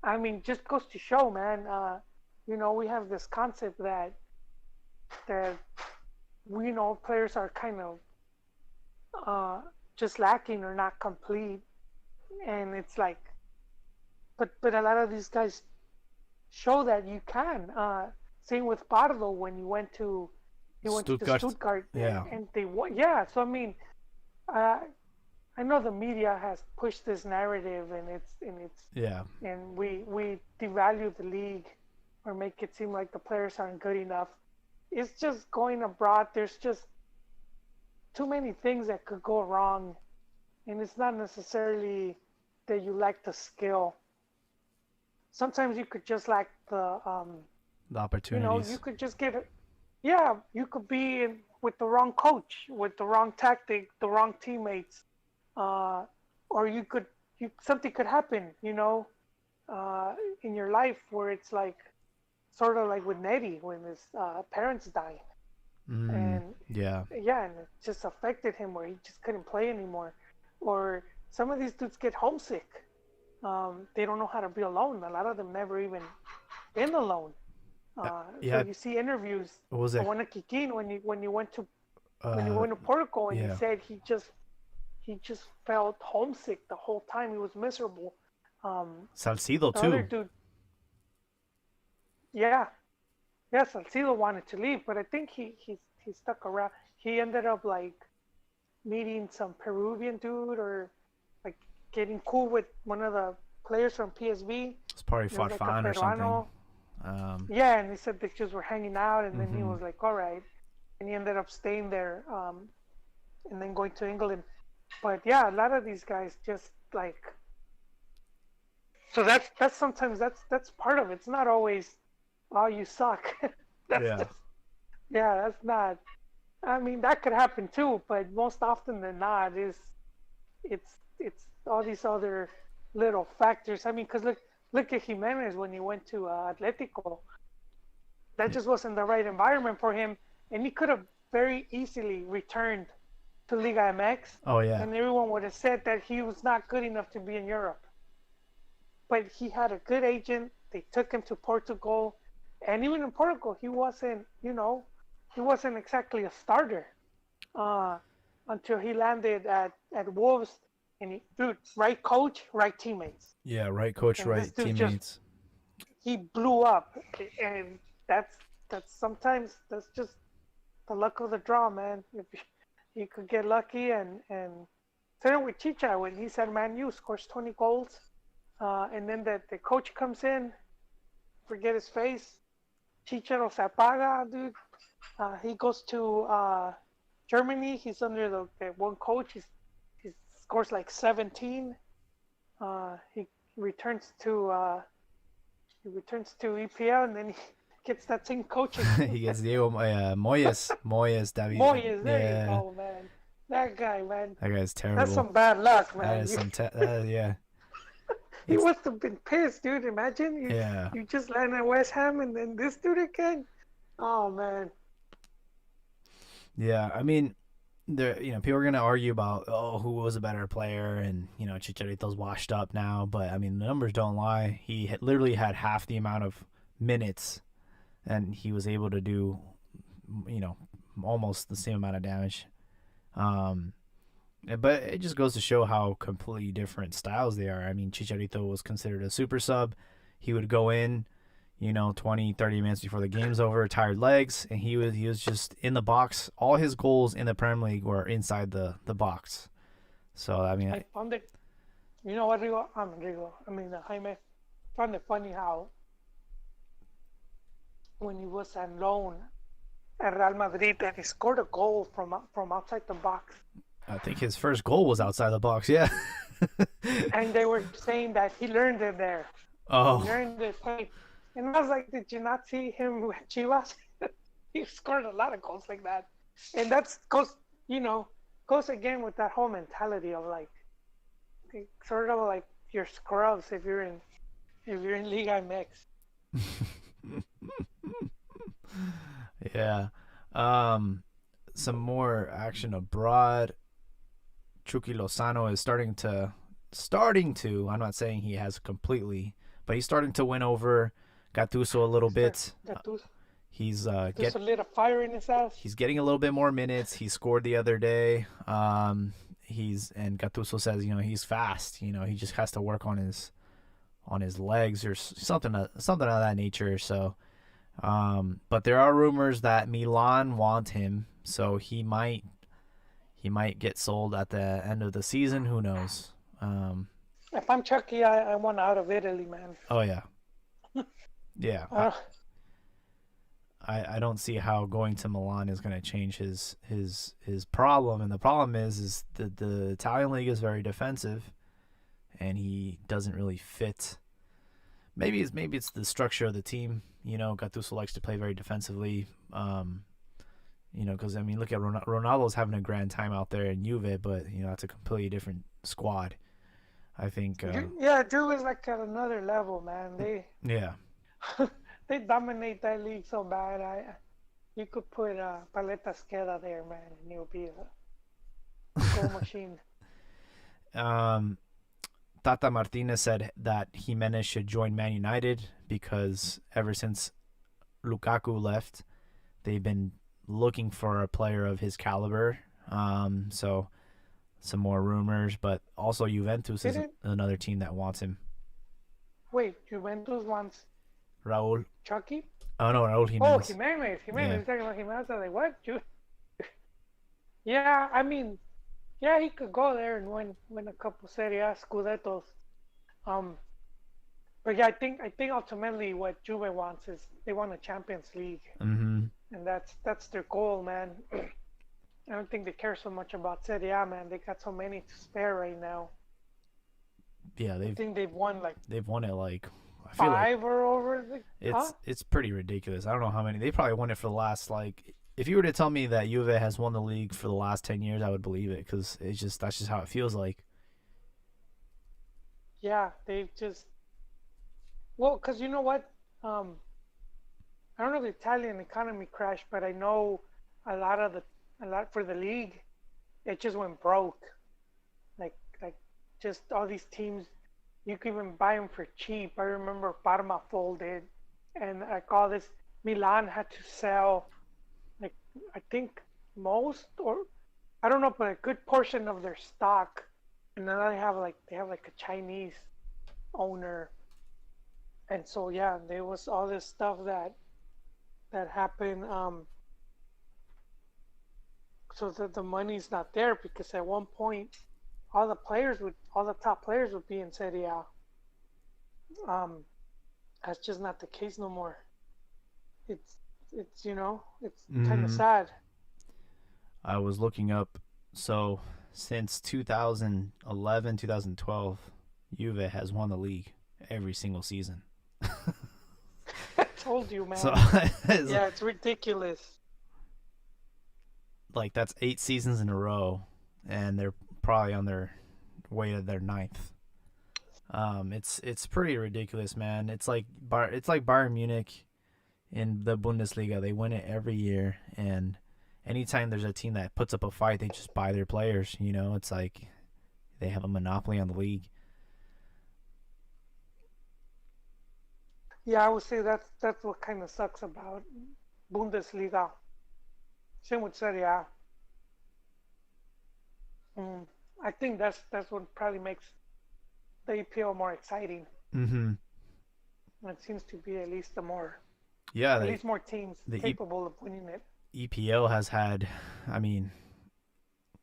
I mean, just goes to show, man. We have this concept that we know players are kind of just lacking or not complete, and it's like, but a lot of these guys show that you can. Same with Bardo when he went to
Stuttgart.
Stuttgart
Yeah.
and they won. Yeah, so I mean, uh, I know the media has pushed this narrative
Yeah.
and we devalue the league or make it seem like the players aren't good enough. It's just going abroad. There's just too many things that could go wrong, and it's not necessarily that you lack the skill. Sometimes you could just lack
The
you
opportunities.
could just get it. Yeah, you could be with the wrong coach, with the wrong tactic, the wrong teammates, uh, or something could happen, in your life where it's like sort of like with Nettie when his parents died,
Mm,
and
yeah.
yeah, and it just affected him where he just couldn't play anymore. Or some of these dudes get homesick. They don't know how to be alone. A lot of them never even been alone. So
Yeah.
you see interviews.
What was
The
it?
one at Kikin when he went to
Uh,
Portugal and he
yeah.
said he just felt homesick the whole time. He was miserable. Um,
Salcido
the other
too.
dude, yeah, yeah, Salcido wanted to leave, but I think he stuck around. He ended up like meeting some Peruvian dude or like getting cool with one of the players from PSV.
It's probably
It was like a
Farfan or something.
Peruano.
Um,
Yeah, and he said they just were hanging out, and then he
hmm
was like, "All right," and he ended up staying there, and then going to England. But yeah, a lot of these guys just like so that's sometimes that's part of it. It's not always, oh, you suck. That's
Yeah.
just yeah, that's not. I mean, that could happen too, but most often than not, is it's all these other little factors. I mean, because look at Jimenez when he went to Atletico. That
Yeah.
just wasn't the right environment for him, and he could have very easily returned to Liga MX,
Oh yeah.
and everyone would have said that he was not good enough to be in Europe. But he had a good agent. They took him to Portugal, and even in Portugal, he wasn't, he wasn't exactly a starter uh, until he landed at Wolves. And dude, right coach, right teammates,
Yeah. Right coach,
and this
right
dude just
teammates.
he blew up, and that's sometimes that's just the luck of the draw, man. If you could get lucky, and same with Chicha when he said Man U scores 20 goals, and then the coach comes in, forget his face, Chicharo se apaga, dude. He goes to Germany. He's under the one coach. He scores like 17. He returns to EPL, and then he gets that same coach again.
He gets Diego Moyes David.
Moyes, there you
Yeah,
go, man. That guy, man.
that guy's
That's
terrible.
some bad luck,
That
man.
is yeah.
He
It's
must have been pissed, dude. Imagine
yeah.
you just land at West Ham and then this dude again. Oh man.
Yeah, I mean, people are gonna argue about who was a better player, and Chicharito's washed up now, but I mean the numbers don't lie. He literally had half the amount of minutes, and he was able to do, you know, almost the same amount of damage. Um, but it just goes to show how completely different styles they are. I mean, Chicharito was considered a super sub. He would go in, 20, 30 minutes before the game's over, tired legs, and he was just in the box. All his goals in the Premier League were inside the box. So, I mean,
I found it. You know what, Rigo? Rigo. I mean, Jaime. Found it funny how when he was on loan at Real Madrid and he scored a goal from outside the box,
I think his first goal was outside the box. Yeah.
and they were saying that he learned it there. He
Oh,
learned it. And I was like, did you not see him with Chivas? He scored a lot of goals like that, and that's goes again with that whole mentality of like sort of like your scrubs if you're in Liga MX.
yeah. Um, some more action abroad. Chucky Lozano is starting to. I'm not saying he has completely, but he's starting to win over Gattuso a little bit.
Gattuso,
He's
just a little fire in his ass.
he's getting a little bit more minutes. He scored the other day. And Gattuso says he's fast. He just has to work on his legs or something of that nature. So, but there are rumors that Milan want him, so he might get sold at the end of the season. Who knows?
If I'm Chucky, I want out of Italy, man.
Oh yeah, yeah.
Uh,
I don't see how going to Milan is going to change his problem. And the problem is the Italian league is very defensive, and he doesn't really fit. Maybe it's the structure of the team. Gattuso likes to play very defensively. Because I mean, look at Ronaldo's having a grand time out there in Juve, but that's a completely different squad. I think.
yeah, dude is like at another level, man.
Yeah.
They dominate that league so bad. You could put Paleta Skeda there, man, and he'll be a goal machine.
Tata Martinez said that Jimenez should join Man United because ever since Lukaku left, they've been looking for a player of his caliber. So some more rumors, but also Juventus is
Didn't
another team that wants him.
wait? Juventus wants
Raul.
Chucky?
Oh no, Raul
Oh,
Jimenez.
Jimenez.
Yeah.
You're talking about Jimenez. I was like, what? Yeah, I mean, yeah, he could go there and win a couple Serie A Scudettos. Um, but yeah, I think ultimately what Juve wants is they want a Champions League,
Mm-hmm.
and that's their goal, man. I don't think they care so much about Serie A, man. They got so many to spare right now.
Yeah,
I think they've won like
they've won it like I feel like
five or over.
it's pretty ridiculous. I don't know how many. They probably won it for the last like. If you were to tell me that Juve has won the league for the last 10 years, I would believe it because that's just how it feels like.
yeah, they've just well, because you know what? Um, I don't know if the Italian economy crashed, but I know a lot of the a lot for the league, it just went broke. Like just all these teams, you could even buy them for cheap. I remember Parma folded, and like all this, Milan had to sell like I think most or I don't know, but a good portion of their stock, and now they have like a Chinese owner, and so yeah, there was all this stuff that happened. So that the money's not there because at one point, all the top players would be in Serie A. Um, that's just not the case no more. It's it's kind of
Hmm.
sad.
I was looking up. So since 2011, 2012, Juve has won the league every single season.
I told you,
So
man.
it's
Yeah, it's ridiculous.
like that's 8 seasons in a row, and they're probably on their way to their ninth. It's pretty ridiculous, man. It's like Bayern Munich in the Bundesliga. They win it every year, and anytime there's a team that puts up a fight, they just buy their players. It's like they have a monopoly on the league.
Yeah, I would say that's what kind of sucks about Bundesliga. Same with Serie A. Mm, I think that's what probably makes the EPL more exciting.
Mm-hmm.
It seems to be
Yeah,
at least more teams
the
capable of winning it.
EPL has had. I mean,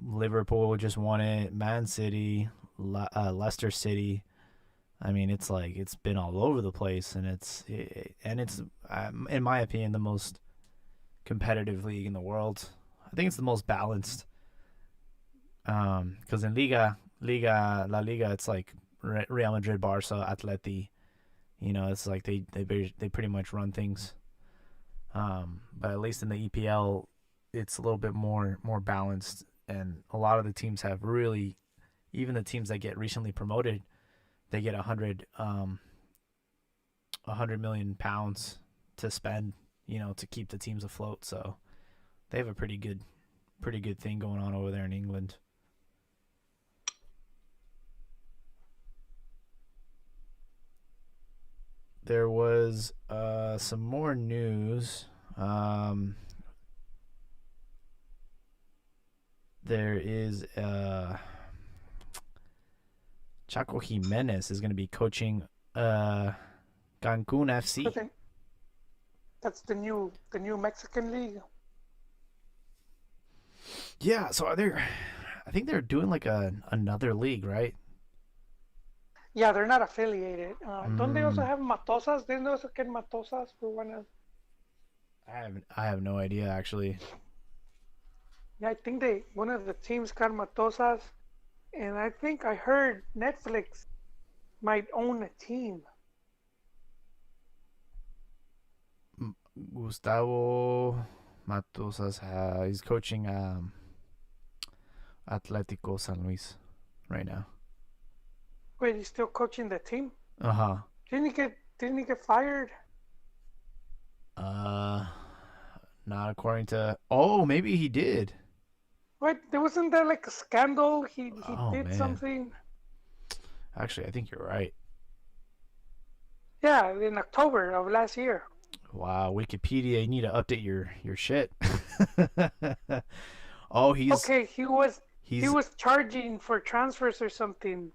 Liverpool just won it. Man City, Leicester City. I mean, it's like it's been all over the place, and it's in my opinion the most competitive league in the world. I think it's the most balanced. Because in La Liga, it's like Real Madrid, Barca, Atleti. It's like they pretty much run things. But at least in the EPL, it's a little bit more balanced, and a lot of the teams have really, even the teams that get recently promoted, they get 100 million pounds to spend, to keep the teams afloat. So they have a pretty good thing going on over there in England. There was some more news. Um, there is Chaco Jimenez is going to be coaching Cancun
I
FC.
think that's the new Mexican league.
Yeah, so I think they're doing like another league, right?
Yeah, they're not affiliated. Don't they also
Mm,
have Matosas? Didn't they also get Matosas for one of?
I have no idea actually.
Yeah, I think they one of the teams got Matosas, and I think I heard Netflix might own a team.
Gustavo Matosas he's coaching Atlético San Luis right now.
Wait, he's still coaching the team?
Uh huh.
Didn't he get fired?
Uh, Not according to. Oh, maybe he did.
What? There wasn't there like a scandal? He
Oh
did
man.
something.
Actually, I think you're right.
Yeah, in October of last year.
Wow, Wikipedia, you need to update your shit. Oh,
Okay, he
he's
was charging for transfers or something.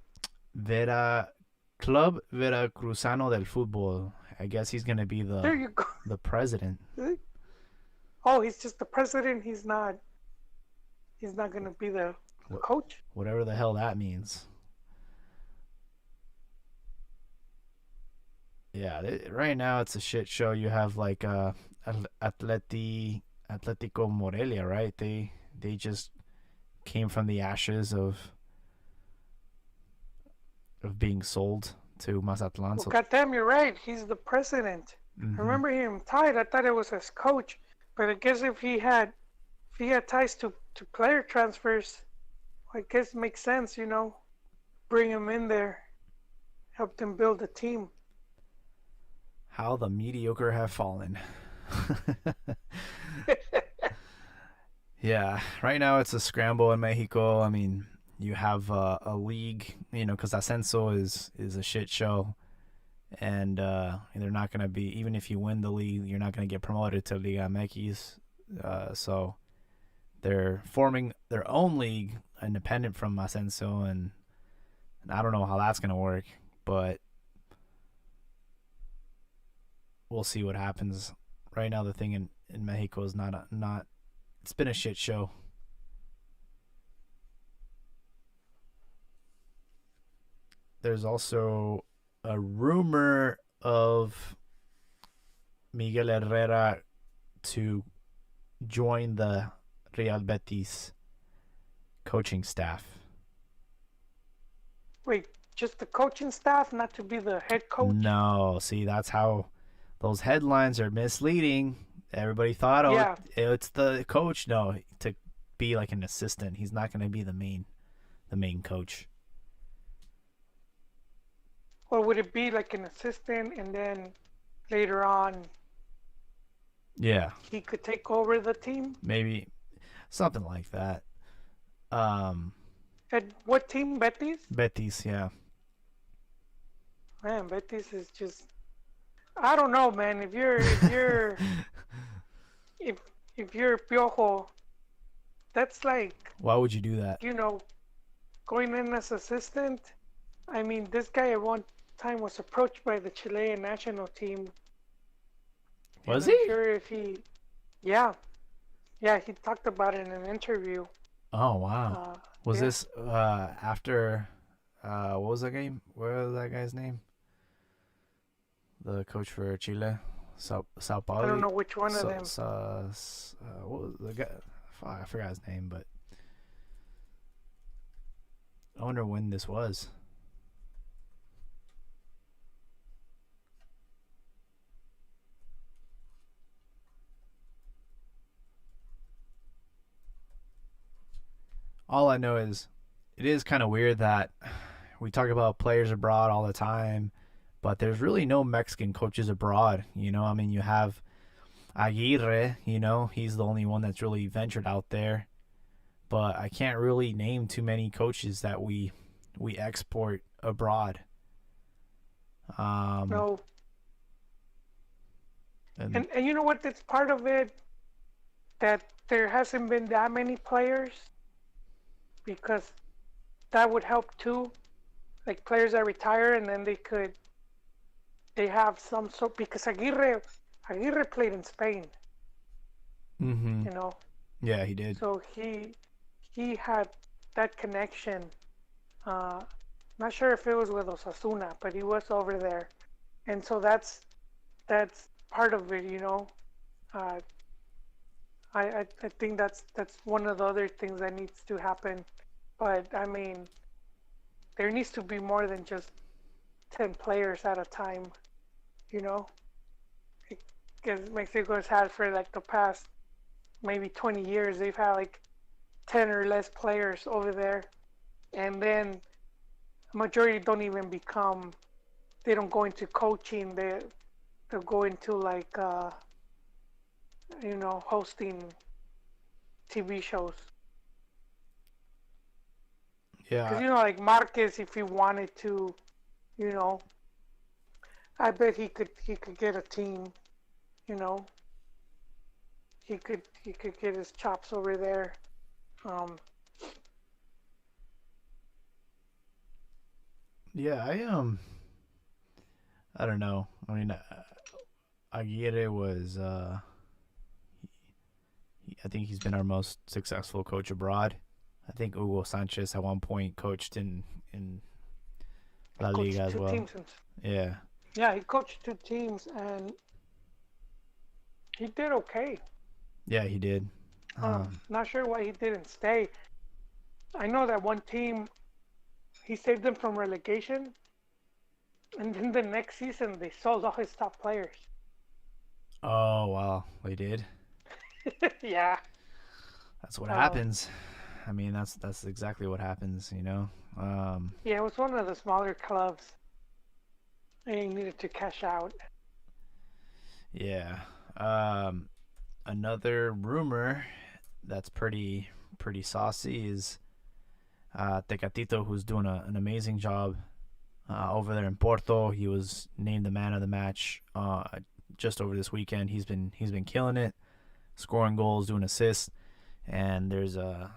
Vera Club Veracruzano del Fútbol. I guess he's gonna be
There you go.
the president.
Oh, he's just the president. He's not gonna be the
What
coach.
whatever the hell that means. Yeah, right now it's a shit show. You have like Atletico Morelia, right? They just came from the ashes of being sold to Mazatlan.
Well,
So,
goddamn, you're right. He's the president. I
hmm,
remember him tied. I thought it was his coach, but I guess if he had ties to player transfers, I guess it makes sense. Bring him in there. helped him build a team.
How the mediocre have fallen. Yeah, right now it's a scramble in Mexico. I mean, you have a league, because Ascenso is a shit show, and they're not gonna be, even if you win the league, you're not gonna get promoted to Liga MX. So they're forming their own league independent from Ascenso, and I don't know how that's gonna work, but we'll see what happens. Right now, the thing in Mexico is not. It's been a shit show. There's also a rumor of Miguel Herrera to join the Real Betis coaching staff.
Wait, just the coaching staff, not to be the head coach?
No, see, that's how those headlines are misleading. Everybody thought, oh,
Yeah.
it's the coach. No, to be like an assistant. He's not going to be the main coach.
Or would it be like an assistant and then later on
Yeah,
he could take over the team?
maybe something like that. Um,
At what team? Betis?
Betis, yeah.
Man, Betis is just I don't know, man. If if you're Piojo, that's like,
Why would you do that?
you know, going in as assistant. I mean, this guy at one time was approached by the Chilean national team, and
Was
I'm
he?
sure if he, yeah, yeah, he talked about it in an interview.
Oh wow.
Uh,
Was
yeah,
this after what was that game? What was that guy's name? The coach for Chile, Sao
I don't
Paulo.
know which one of them.
What was the guy? Fuck, I forgot his name, but I wonder when this was. All I know is it is kind of weird that we talk about players abroad all the time, but there's really no Mexican coaches abroad. I mean, you have Aguirre. He's the only one that's really ventured out there. But I can't really name too many coaches that we export abroad. Um,
No,
and
and you know what? It's part of it that there hasn't been that many players because that would help too. Like players that retire and then they have some sort because Aguirre played in Spain,
mm-hmm.
you know,
Yeah, he did.
so he had that connection. Uh, Not sure if it was with Osasuna, but he was over there, and so that's part of it, you know. Uh, I think that's one of the other things that needs to happen, but I mean there needs to be more than just 10 players at a time, you know, because Mexico has had for like the past maybe 20 years they've had like 10 or less players over there, and then majority don't even become they don't go into coaching they go into like hosting TV shows because
Yeah,
like Marquez if he wanted to, you know, I bet he could get a team, you know, he could get his chops over there. um
yeah. I don't know. I mean, Aguirre was. I think he's been our most successful coach abroad. I think Hugo Sanchez at one point coached in
he
La Liga
coached
as
two
well.
teams in,
Yeah,
yeah, he coached two teams and he did okay.
yeah, he did.
Not sure why he didn't stay. I know that one team he saved them from relegation, and then the next season they sold all his top players.
Oh wow, they did.
Yeah.
That's what
Um,
happens. I mean, that's exactly what happens.
yeah, it was one of the smaller clubs. and he needed to cash out.
Yeah. Um, Another rumor that's pretty saucy is Tecatito, who's doing an amazing job over there in Porto. He was named the man of the match just over this weekend. He's been killing it, scoring goals, doing assists, and there's a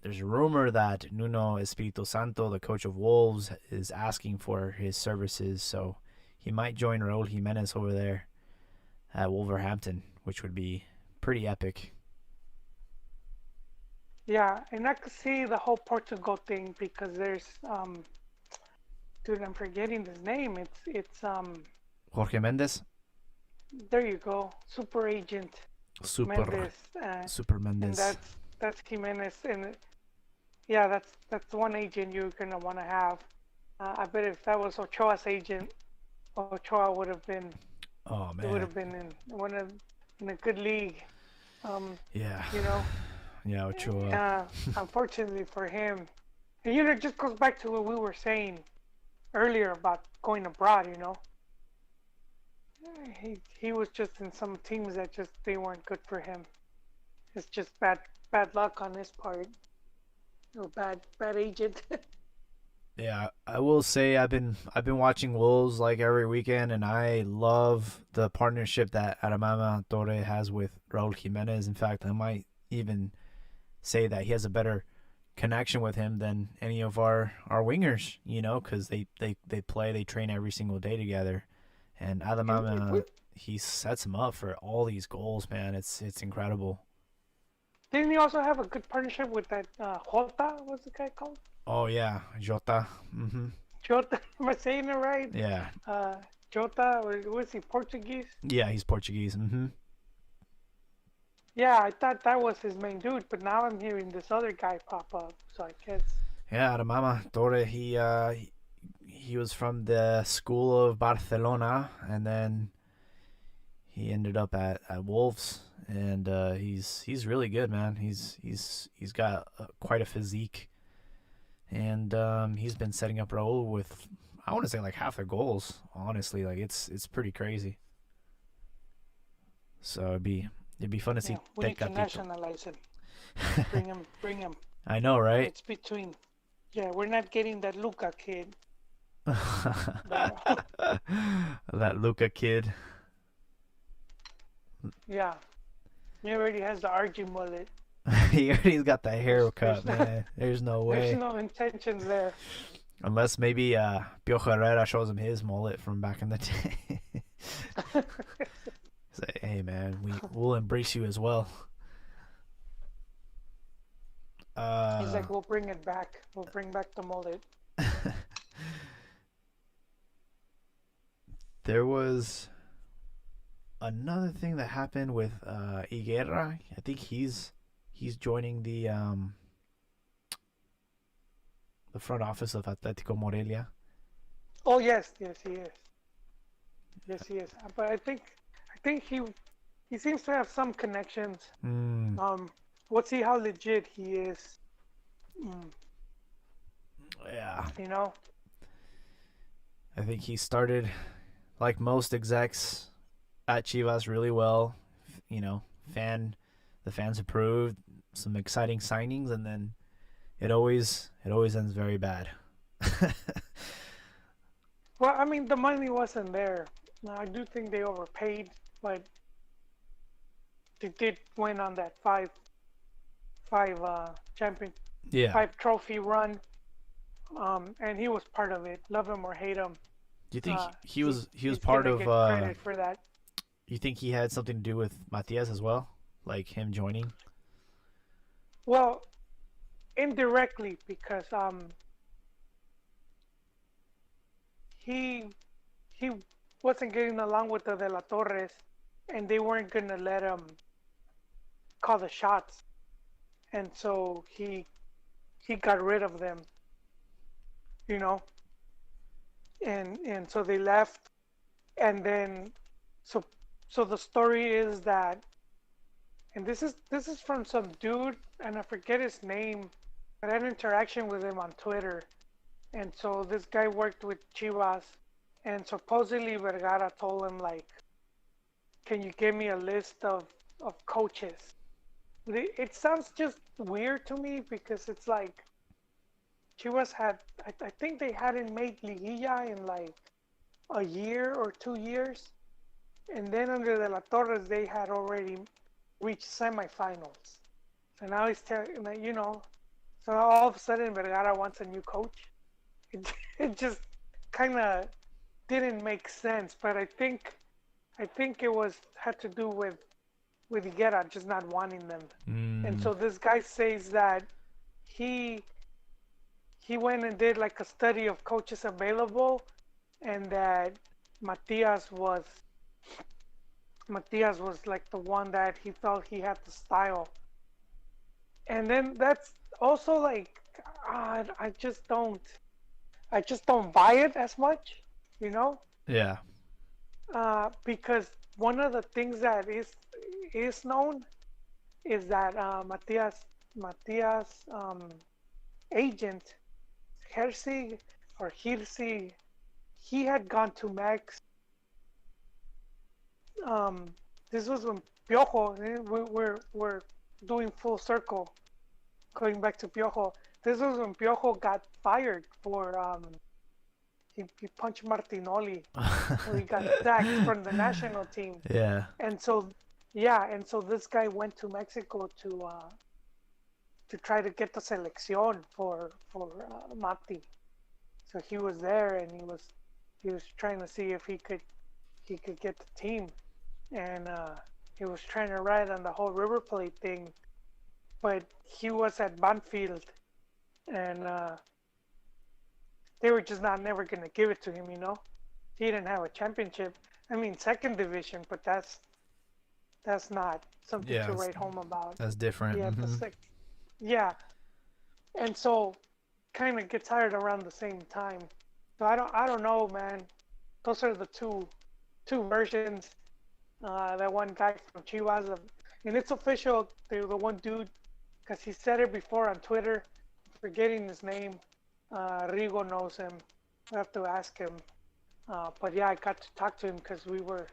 rumor that Nuno Espirito Santo, the coach of Wolves, is asking for his services. So he might join Raul Jimenez over there at Wolverhampton, which would be pretty epic.
Yeah, and I could see the whole Portugal thing because there's dude, I'm forgetting his name. It's
Jorge Mendes,
there you go, super agent
super
Mendes,
super
and
Mendes.
that's Jimenez, and yeah, that's one agent you're gonna want to have. I bet if that was Ochoa's agent, Ochoa would have been
Oh
he would
man,
have been in one of in a good league. Um,
yeah,
you know,
yeah, Ochoa.
uh, unfortunately for him, and you know, it just goes back to what we were saying earlier about going abroad. You know, he was just in some teams that just they weren't good for him. It's just bad luck on his part. No bad agent.
Yeah, I will say I've been watching Wolves like every weekend, and I love the partnership that Aramama Torre has with Raul Jimenez. In fact, I might even say that he has a better connection with him than any of our wingers. Because they train every single day together, and
And
Aramama he sets him up for all these goals, man. It's incredible.
didn't he also have a good partnership with that Jota? What's the guy called?
Oh yeah, Jota. Mhm.
Jota. Am I saying it right?
Yeah,
Uh, Jota, or was he Portuguese?
yeah, he's Portuguese. Mhm.
Yeah, I thought that was his main dude, but now I'm hearing this other guy pop up. So I guess.
Yeah, Aramama Torre. He was from the school of Barcelona, and then he ended up at Wolves, and he's really good, man. He's got quite a physique, and he's been setting up Raul with, I want to say, like half their goals. Honestly, like it's pretty crazy. So it'd be fun to
Yeah,
see
we need to
Tecatito.
nationalize him. Bring him.
I know, right?
It's between. Yeah, we're not getting that Luca kid. But
That Luca kid.
yeah, he already has the RG mullet.
He already got the
There's
haircut,
no
man. There's no
there's
way.
no intentions there.
Unless maybe Pio Herrera shows him his mullet from back in the day. Say, hey man, we'll embrace you as well.
He's
Uh,
like, we'll bring it back. We'll bring back the mullet.
there was another thing that happened with Higuera. I think he's joining the front office of Atletico Morelia.
Oh yes, yes he is. Yes he is. But I think he seems to have some connections.
Mm,
Um, we'll see how legit he is. Mm,
yeah,
you know.
I think he started like most execs at Chivas really well. You know, fan the fans approved some exciting signings, and then it always ends very bad.
Well, I mean the money wasn't there. Now, I do think they overpaid, but they did win on that five champion
Yeah.
five trophy run. And he was part of it. Love him or hate him,
Do you think he was
he's
part
gonna
of?
get credit for that.
You think he had something to do with Matias as well, like him joining?
Well, indirectly because he he wasn't getting along with the De La Torres, and they weren't gonna let him call the shots, and so he got rid of them, you know, and so they left, and then so so the story is that, and this is from some dude, and I forget his name, but I had an interaction with him on Twitter, and so this guy worked with Chivas, and supposedly Vergara told him like, "Can you give me a list of coaches?" It sounds just weird to me because it's like Chivas had, I think they hadn't made Liguilla in like a year or 2 years, and then under De La Torres they had already reached semifinals. So now he's telling, so all of a sudden Vergara wants a new coach. It just kind of didn't make sense. But I think it was had to do with Higuera just not wanting them. And
Mm.
so this guy says that he he went and did like a study of coaches available, and that Matias was Matias was like the one that he felt he had the style. And then that's also like, I just don't buy it as much, you know,
Yeah.
because one of the things that is known is that Matias agent Hersig or Hirsig, he had gone to Mex. Um, this was when Piojo. We're doing full circle, going back to Piojo. This was when Piojo got fired for he punched Martinoli, so he got sacked from the national team.
Yeah.
And so yeah, and so this guy went to Mexico to try to get the selección for Mati. So he was there and he was trying to see if he could get the team, and he was trying to ride on the whole River Plate thing, but he was at Banfield, and they were just not never gonna give it to him. He didn't have a championship. I mean, second division, but that's not something
Yeah.
to write home about.
That's
He
different.
had the
Hmm.
sixth. Yeah, and so kind of gets hired around the same time. So I don't know, man. Those are the two versions. That one guy from Chivas, and it's official. The one dude, because he said it before on Twitter, forgetting his name. Rigo knows him. We have to ask him. But yeah, I got to talk to him because we were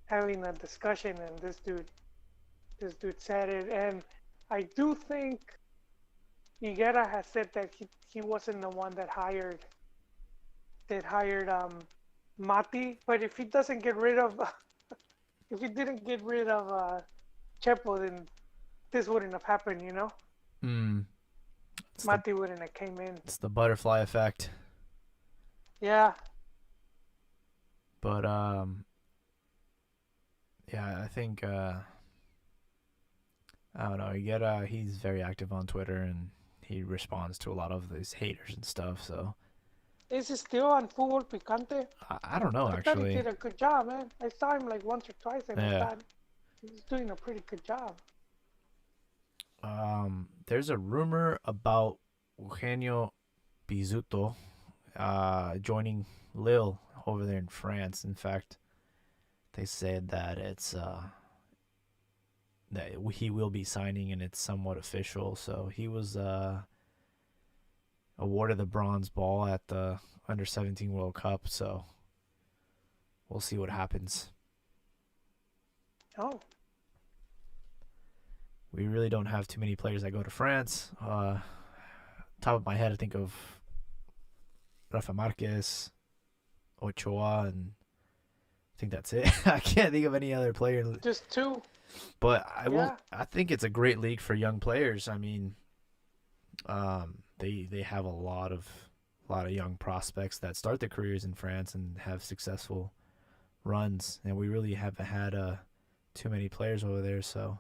having a discussion, and this dude said it, and I do think Higuera has said that he wasn't the one that hired Mati, but if he doesn't get rid of if he didn't get rid of Chepo, then this wouldn't have happened.
Mm. It's the
Mati wouldn't have came in.
it's the butterfly effect.
Yeah,
But yeah, I think I don't know. You get he's very active on Twitter and he responds to a lot of these haters and stuff. So
is he still on Fútbol Picante?
I don't know
I thought he
actually.
did a good job, man. I saw him like once or twice, and I
Yeah.
thought he was doing a pretty good job.
There's a rumor about Eugenio Bizuto joining Lille over there in France. In fact, they said that it's that he will be signing and it's somewhat official. So he was awarded the bronze ball at the under 17 World Cup. So we'll see what happens.
Oh,
We really don't have too many players that go to France. Top of my head, I think of Rafa Marquez, Ochoa, and I think that's it. I can't think of any other player.
just two.
But
Yeah,
I think it's a great league for young players. I mean, they have a lot of young prospects that start their careers in France and have successful runs, and we really haven't had too many players over there. So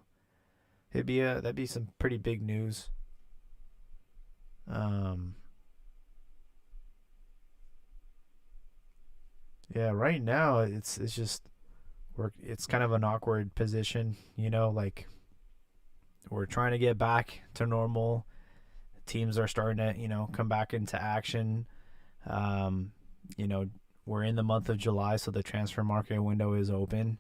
that'd be some pretty big news. Um, yeah, right now it's just it's kind of an awkward position, like we're trying to get back to normal. Teams are starting to, come back into action. Um, you know, we're in the month of July, so the transfer market window is open,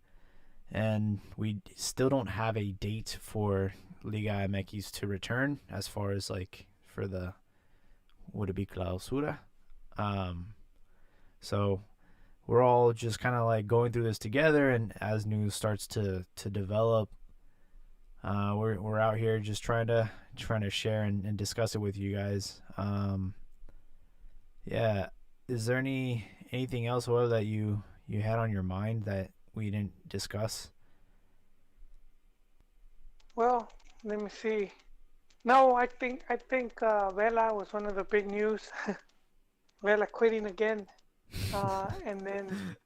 and we still don't have a date for Liga MX to return as far as like for the would it be clausura. Um, so we're all just kind of like going through this together, and as news starts to develop, we're out here just trying to share and discuss it with you guys. Yeah, is there anything else, Will, that you had on your mind that we didn't discuss?
Well, let me see. No, I think Vela was one of the big news. Vela quitting again, and then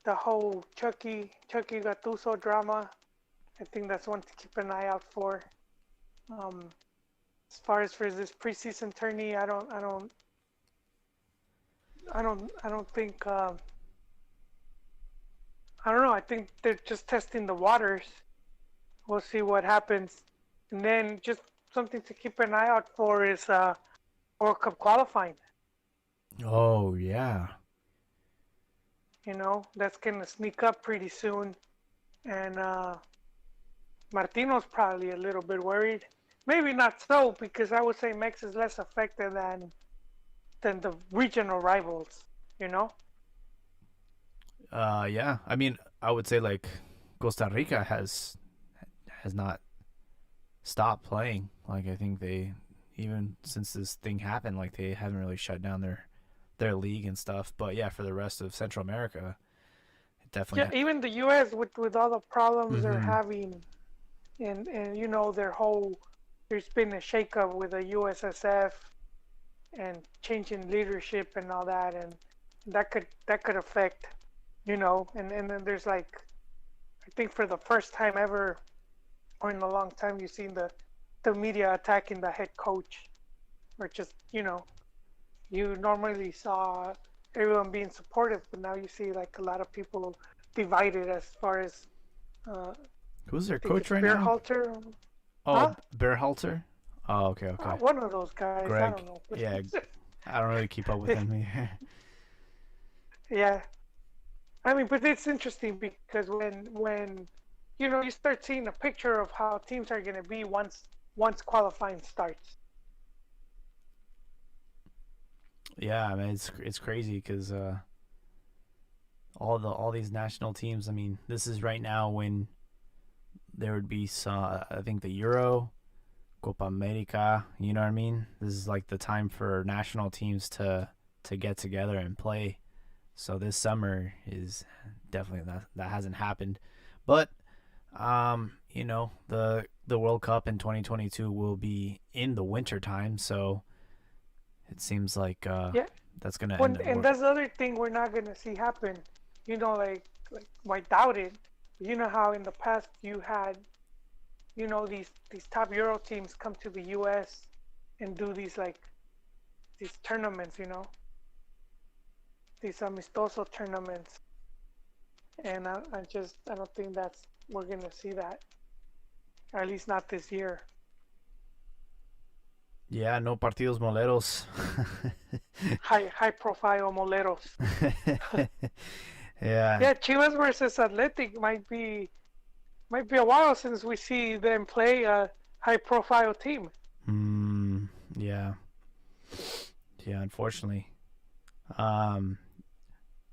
the whole Chucky Gattuso drama. I think that's one to keep an eye out for. Um, as far as for this preseason tourney, I don't think I don't know. I think they're just testing the waters. We'll see what happens, and then just something to keep an eye out for is World Cup qualifying.
Oh yeah.
That's gonna sneak up pretty soon, and Martino's probably a little bit worried. Maybe not so because I would say Mex is less affected than the regional rivals. You know.
Yeah. I mean, I would say like Costa Rica has not stopped playing. Like I think they even since this thing happened, like they haven't really shut down their league and stuff. But yeah, for the rest of Central America, it definitely.
Yeah, even the U.S. with all the problems they're
Mm-hmm.
having, and their whole there's been a shakeup with the USSF and changing leadership and all that, and that could affect, and then there's like I think for the first time ever or in a long time you've seen the media attacking the head coach, or just you normally saw everyone being supportive, but now you see like a lot of people divided as far as uh,
Who's
I
their
think
coach
it's
right now?
Beerhalter,
Oh,
huh?
Berhalter. Oh, okay, okay.
One of those guys. I
Greg.
don't know.
Yeah, I don't really keep up with him.
Yeah, I mean, but it's interesting because when you start seeing a picture of how teams are going to be once qualifying starts.
Yeah, I mean it's crazy because all these national teams. I mean, this is right now when there would be some. I think the Euro, Copa America. You know what I mean? This is like the time for national teams to get together and play. So this summer is definitely that hasn't happened, but the World Cup in 2022 will be in the winter time, so it seems like
Yeah,
that's gonna end
when
up.
and that's the other thing we're not going to see happen. Like I doubt it. You know how in the past you had these top Euro teams come to the U.S. and do these tournaments. These amistoso tournaments, and I don't think that's we're gonna see that, or at least not this year.
Yeah, no partidos moleros.
High profile moleros.
Yeah.
Yeah, Chivas versus Athletic might be a while since we see them play a high profile team.
Yeah. Yeah, unfortunately. Um,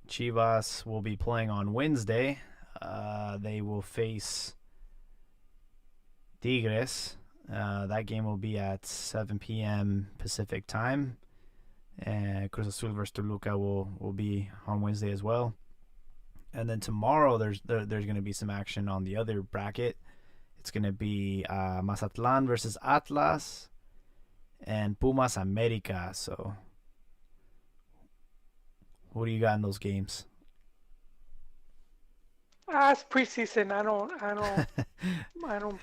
Chivas will be playing on Wednesday. They will face Tigres. That game will be at 7 p.m. Pacific time. And Cruz Azul versus Toluca will be on Wednesday as well. And then tomorrow there's going to be some action on the other bracket. It's going to be Mazatlan versus Atlas and Pumas America. So, what do you got in those games?
It's preseason. I don't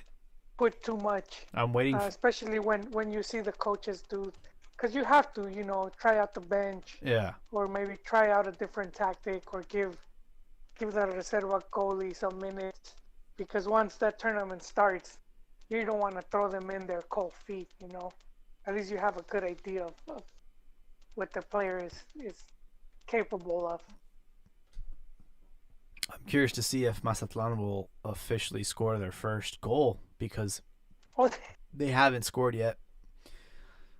put too much,
I'm waiting.
especially when you see the coaches do, because you have to, try out the bench
Yeah,
or maybe try out a different tactic or give the reserva goalie some minutes, because once that tournament starts, you don't want to throw them in their cold feet. At least you have a good idea of what the player is capable of.
I'm curious to see if Mazatlan will officially score their first goal because
Oh,
they haven't scored yet.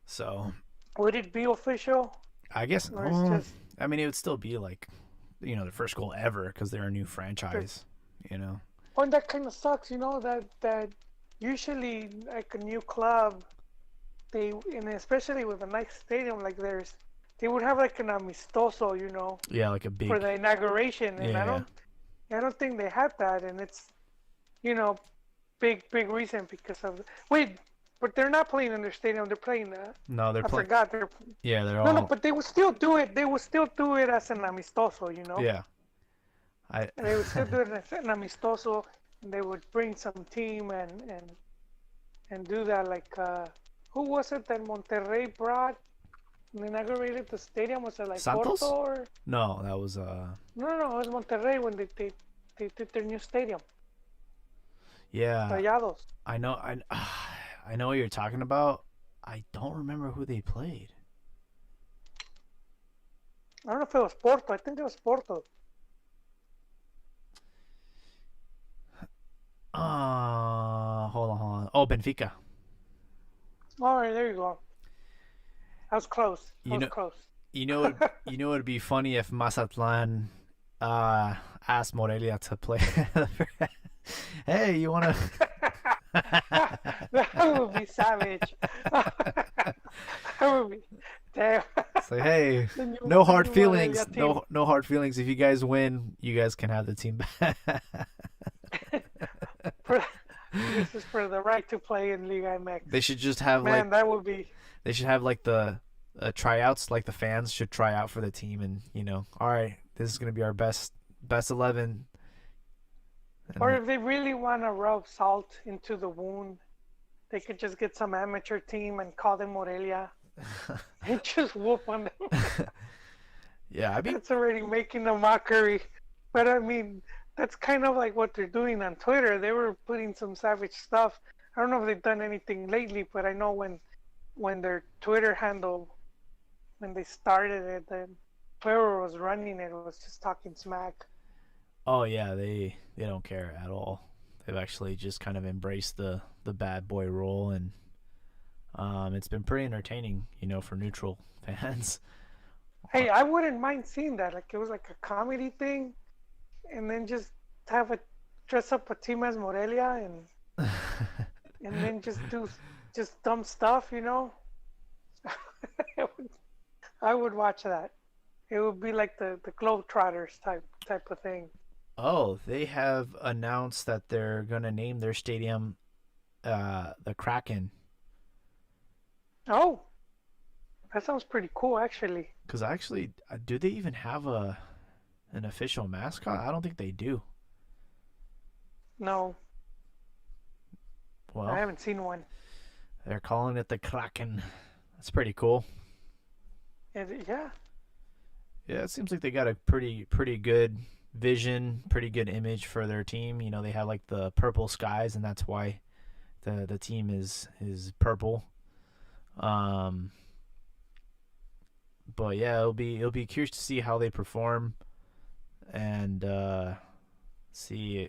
So
would it be official
I guess.
or it's just
I mean, it would still be like their first goal ever because they're a new
Sure.
franchise. You know.
Oh, and that kind of sucks, that usually like a new club, and especially with a nice stadium like theirs, they would have like an amistoso,
Yeah, like a
for
big.
the inauguration, and I
Yeah.
don't, I don't think they had that, and it's, you know, big reason because of wait, but they're not playing in their stadium. They're playing.
No, they're
I
playing.
forgot. They're
Yeah, they're
no,
all.
but they would still do it. They would still do it as an amistoso.
Yeah. I.
And they would still do it as an amistoso, and they would bring some team and do that. Like who was it that Monterrey brought and inaugurated the stadium? Was it like Porto
Santos?
or
No, that was
no? It was Monterrey when they did their new stadium,
Yeah,
Rayados.
I know. I know what you're talking about. I don't remember who they played.
I don't know if it was Porto. I think it was Porto.
Hold on. Oh, Benfica.
All right, there you go. I was close. I
You
was
know,
close.
you know, it, you know, it'd be funny if Mazatlan uh asked Morelia to play. Hey, you wanna?
That would be savage. That would be damn.
Say, hey, no
The
hard
new Morelia
feelings.
team.
No hard feelings. If you guys win, you guys can have the team back.
For, this is for the right to play in Liga
They
MX.
should just have like
Man, that would be.
they should have like the tryouts. Like the fans should try out for the team, and all right, this is gonna be our best 11.
Or
And
if they really want to rub salt into the wound, they could just get some amateur team and call them Morelia and just whoop on them.
yeah, I mean,
That's already making a mockery. But I mean, that's kind of like what they're doing on Twitter. They were putting some savage stuff. I don't know if they've done anything lately, but I know when their Twitter handle, when they started it, then whoever was running it was just talking smack.
oh yeah, they don't care at all. They've actually just kind of embraced the bad boy role, and it's been pretty entertaining, for neutral fans.
Hey, I wouldn't mind seeing that. Like it was like a comedy thing, and then just have a dress up a team as Morelia and then just do just dumb stuff. I would watch that. It would be like the Globetrotters type of thing.
Oh, they have announced that they're gonna name their stadium the Kraken.
Oh, that sounds pretty cool, actually.
Because actually, do they even have an official mascot? I don't think they do.
No, I
Well,
haven't seen one.
they're calling it the Kraken. That's pretty cool.
Yeah,
Yeah, it seems like they got a pretty good vision, pretty good image for their team. They have like the purple skies, and that's why the team is purple. Um, but yeah, it'll be curious to see how they perform and see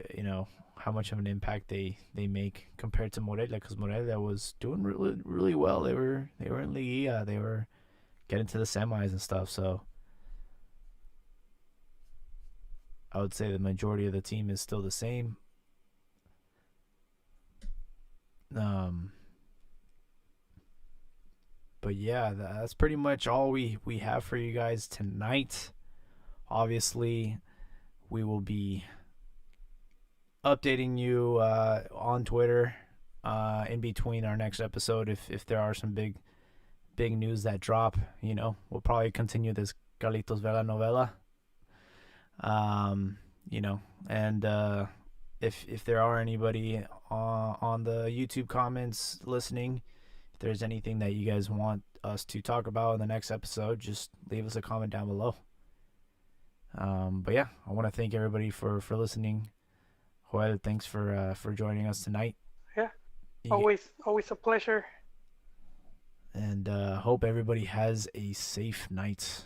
how much of an impact they make compared to Morelia, because Morelia was doing really well. They were in Liga, they were getting to the semis and stuff. So I would say the majority of the team is still the same. Um, but yeah, that's pretty much all we have for you guys tonight. Obviously, we will be updating you on Twitter in between our next episode if there are some big news that drop. We'll probably continue this Carlitos Vela novela. Um, and if there are anybody on the YouTube comments listening, if there's anything that you guys want us to talk about in the next episode, just leave us a comment down below. But yeah, I want to thank everybody for listening. Joel, thanks for joining us tonight.
yeah.
You-
Always a pleasure.
And hope everybody has a safe night.